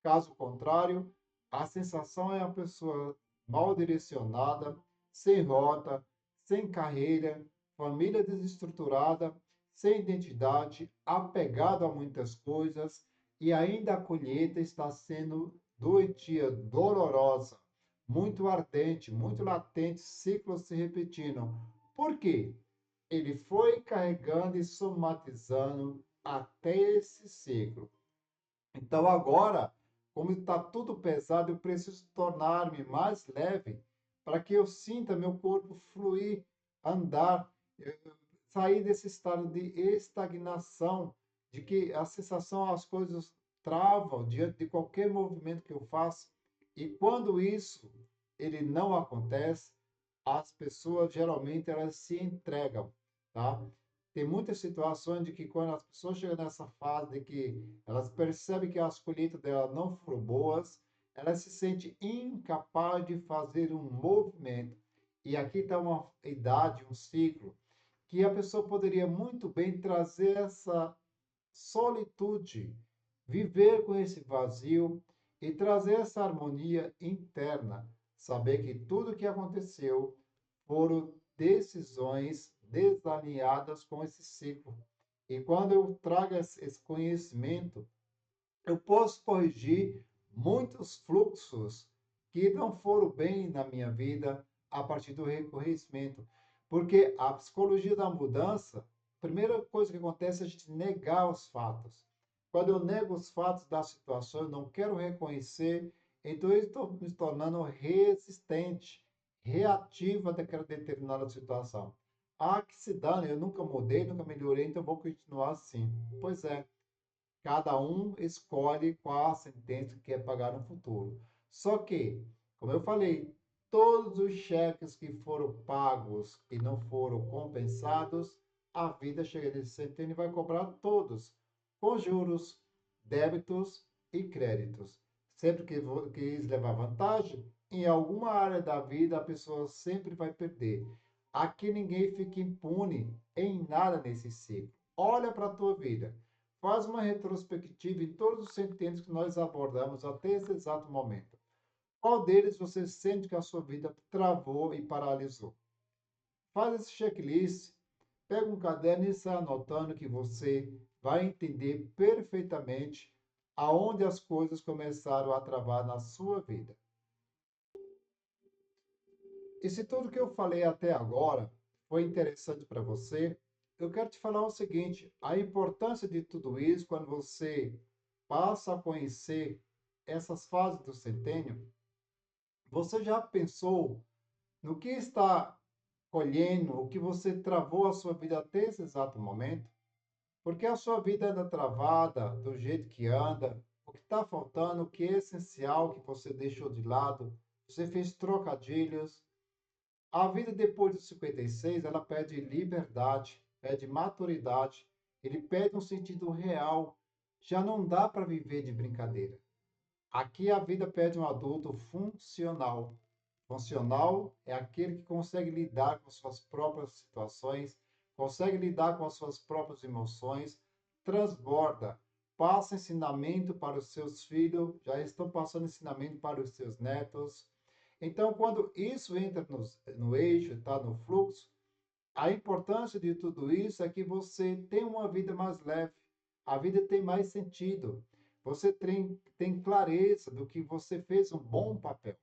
Caso contrário, a sensação é a pessoa mal direcionada, sem rota, sem carreira, família desestruturada, sem identidade, apegado a muitas coisas, e ainda a colheita está sendo doentia, dolorosa, muito ardente, muito latente, ciclos se repetindo. Por quê? Ele foi carregando e somatizando até esse ciclo. Então agora, como está tudo pesado, eu preciso tornar-me mais leve para que eu sinta meu corpo fluir, andar, sair desse estado de estagnação, de que a sensação, as coisas travam diante de qualquer movimento que eu faço. E quando isso ele não acontece, as pessoas geralmente elas se entregam, tá? Tem muitas situações de que quando as pessoas chegam nessa fase de que elas percebem que as colheitas dela não foram boas, elas se sentem incapazes de fazer um movimento. E aqui está uma idade, um ciclo, que a pessoa poderia muito bem trazer essa solitude, viver com esse vazio e trazer essa harmonia interna, saber que tudo o que aconteceu foram decisões desalinhadas com esse ciclo. E quando eu trago esse conhecimento, eu posso corrigir muitos fluxos que não foram bem na minha vida a partir do reconhecimento. Porque a psicologia da mudança, a primeira coisa que acontece é a gente negar os fatos. Quando eu nego os fatos da situação, eu não quero reconhecer, então eu estou me tornando resistente, reativo àquela determinada situação. Ah, que se dane, eu nunca mudei, nunca melhorei, então eu vou continuar assim. Pois é, cada um escolhe qual a sentença que quer pagar no futuro. Só que, como eu falei, todos os cheques que foram pagos e não foram compensados, a vida chega nesse centênio e vai cobrar todos, com juros, débitos e créditos. Sempre que quis levar vantagem, em alguma área da vida a pessoa sempre vai perder. Aqui ninguém fica impune em nada nesse ciclo. Olha para a tua vida. Faz uma retrospectiva em todos os centênios que nós abordamos até esse exato momento. Qual deles você sente que a sua vida travou e paralisou? Faz esse checklist, pega um caderno e sai anotando que você vai entender perfeitamente aonde as coisas começaram a travar na sua vida. E se tudo que eu falei até agora foi interessante para você, eu quero te falar o seguinte: a importância de tudo isso, quando você passa a conhecer essas fases do centênio, você já pensou no que está colhendo, o que você travou a sua vida até esse exato momento? Porque a sua vida anda travada do jeito que anda, o que está faltando, o que é essencial que você deixou de lado, você fez trocadilhos. A vida depois dos 56, ela pede liberdade, pede maturidade, ele pede um sentido real. Já não dá para viver de brincadeira. Aqui a vida pede um adulto funcional. Funcional é aquele que consegue lidar com suas próprias situações, consegue lidar com as suas próprias emoções, transborda, passa ensinamento para os seus filhos, já estão passando ensinamento para os seus netos. Então, quando isso entra no eixo, está no fluxo, a importância de tudo isso é que você tem uma vida mais leve, a vida tem mais sentido, você tem clareza do que você fez um bom papel.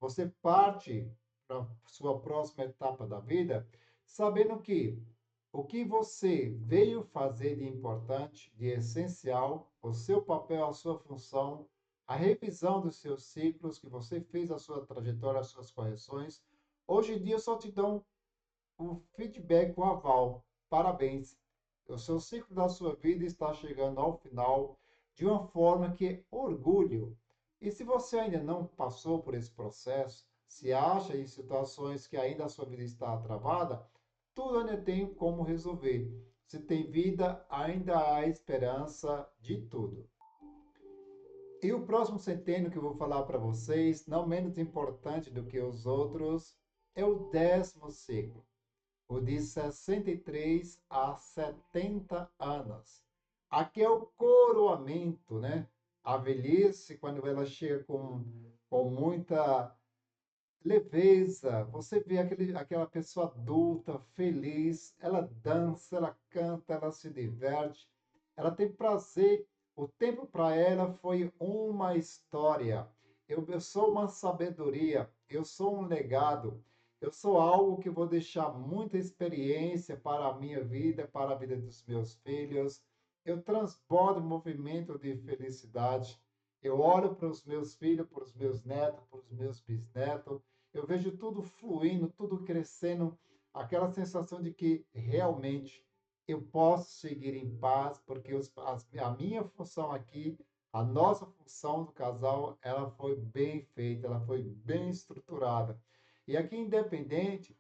Você parte para a sua próxima etapa da vida sabendo que o que você veio fazer de importante, de essencial, o seu papel, a sua função, a revisão dos seus ciclos, que você fez a sua trajetória, as suas correções, hoje em dia só te dão o feedback, o aval. Parabéns. O seu ciclo da sua vida está chegando ao final de uma forma que é orgulho. E se você ainda não passou por esse processo, se acha em situações que ainda a sua vida está travada, tudo ainda tem como resolver. Se tem vida, ainda há esperança de tudo. E o próximo centênio que eu vou falar para vocês, não menos importante do que os outros, é o 10º ciclo, o de 63 a 70 anos. Aqui é o coroamento, né? A velhice, quando ela chega com muita leveza, você vê aquela pessoa adulta, feliz, ela dança, ela canta, ela se diverte, ela tem prazer. O tempo para ela foi uma história. Eu sou uma sabedoria, eu sou um legado, eu sou algo que vou deixar muita experiência para a minha vida, para a vida dos meus filhos. Eu transbordo movimento de felicidade. Eu olho para os meus filhos, para os meus netos, para os meus bisnetos. Eu vejo tudo fluindo, tudo crescendo, aquela sensação de que realmente eu posso seguir em paz, porque a minha função aqui, a nossa função do casal, ela foi bem feita, ela foi bem estruturada. E aqui, independente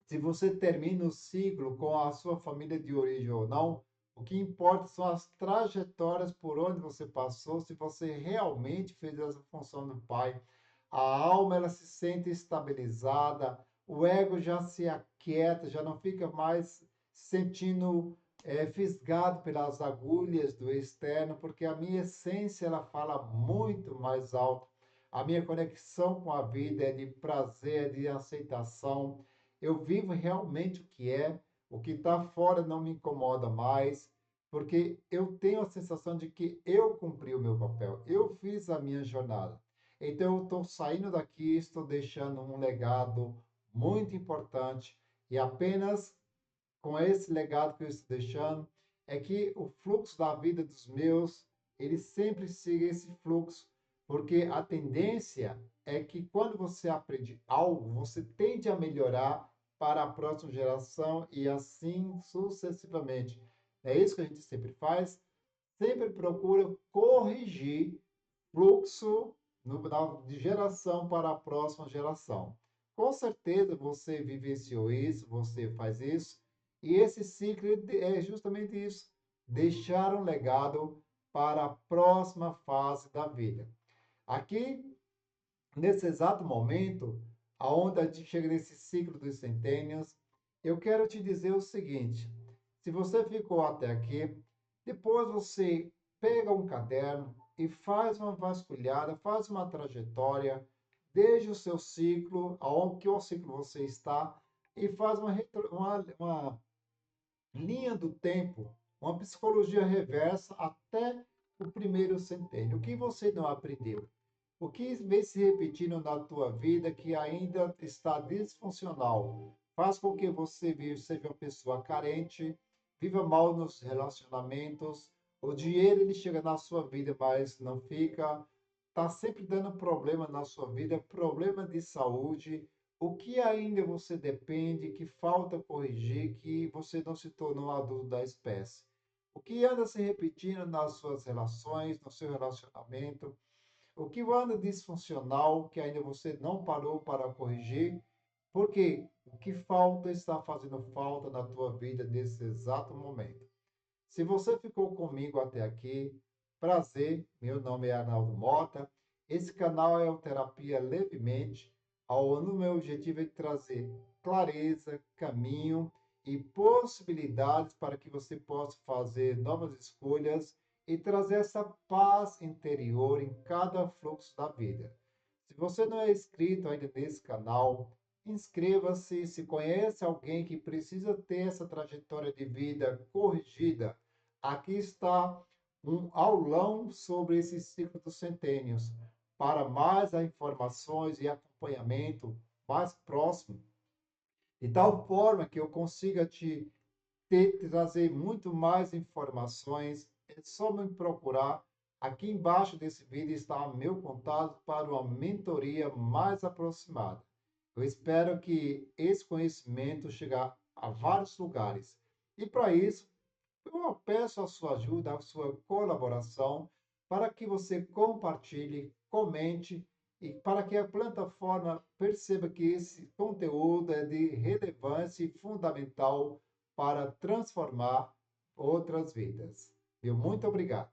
se você termina o ciclo com a sua família de origem ou não, o que importa são as trajetórias por onde você passou, se você realmente fez essa função do pai. A alma ela se sente estabilizada, o ego já se aquieta, já não fica mais sentindo fisgado pelas agulhas do externo, porque a minha essência ela fala muito mais alto. A minha conexão com a vida é de prazer, de aceitação. Eu vivo realmente o que está fora não me incomoda mais, porque eu tenho a sensação de que eu cumpri o meu papel, eu fiz a minha jornada. Então, eu estou saindo daqui, estou deixando um legado muito importante e apenas com esse legado que eu estou deixando é que o fluxo da vida dos meus, ele sempre siga esse fluxo, porque a tendência é que quando você aprende algo, você tende a melhorar para a próxima geração e assim sucessivamente. É isso que a gente sempre faz, sempre procura corrigir fluxo de geração para a próxima geração. Com certeza você vivenciou isso, você faz isso, e esse ciclo é justamente isso: deixar um legado para a próxima fase da vida. Aqui, nesse exato momento, aonde a gente chega nesse ciclo dos centênios, eu quero te dizer o seguinte: se você ficou até aqui, depois você pega um caderno e faz uma vasculhada, faz uma trajetória, desde o seu ciclo, aonde que o ciclo você está, e faz uma linha do tempo, uma psicologia reversa até o primeiro centênio. O que você não aprendeu? O que vem se repetindo na tua vida que ainda está disfuncional? faz com que você seja uma pessoa carente, viva mal nos relacionamentos, o dinheiro ele chega na sua vida, mas não fica, está sempre dando problema na sua vida, problema de saúde, o que ainda você depende, que falta corrigir, que você não se tornou adulto da espécie. O que anda se repetindo nas suas relações, no seu relacionamento, o que anda disfuncional, que ainda você não parou para corrigir, porque o que falta está fazendo falta na tua vida nesse exato momento. Se você ficou comigo até aqui, prazer, meu nome é Arnaldo Mota. Esse canal é o Terapia Levemente, onde o meu objetivo é trazer clareza, caminho e possibilidades para que você possa fazer novas escolhas e trazer essa paz interior em cada fluxo da vida. Se você não é inscrito ainda nesse canal, inscreva-se. Se conhece alguém que precisa ter essa trajetória de vida corrigida, aqui está um aulão sobre esse ciclo dos centênios. Para mais informações e acompanhamento mais próximo, de tal forma que eu consiga trazer muito mais informações, é só me procurar. Aqui embaixo desse vídeo está o meu contato para uma mentoria mais aproximada. Eu espero que esse conhecimento chegue a vários lugares. E para isso, eu peço a sua ajuda, a sua colaboração, para que você compartilhe, comente e para que a plataforma perceba que esse conteúdo é de relevância e fundamental para transformar outras vidas. Meu muito obrigado.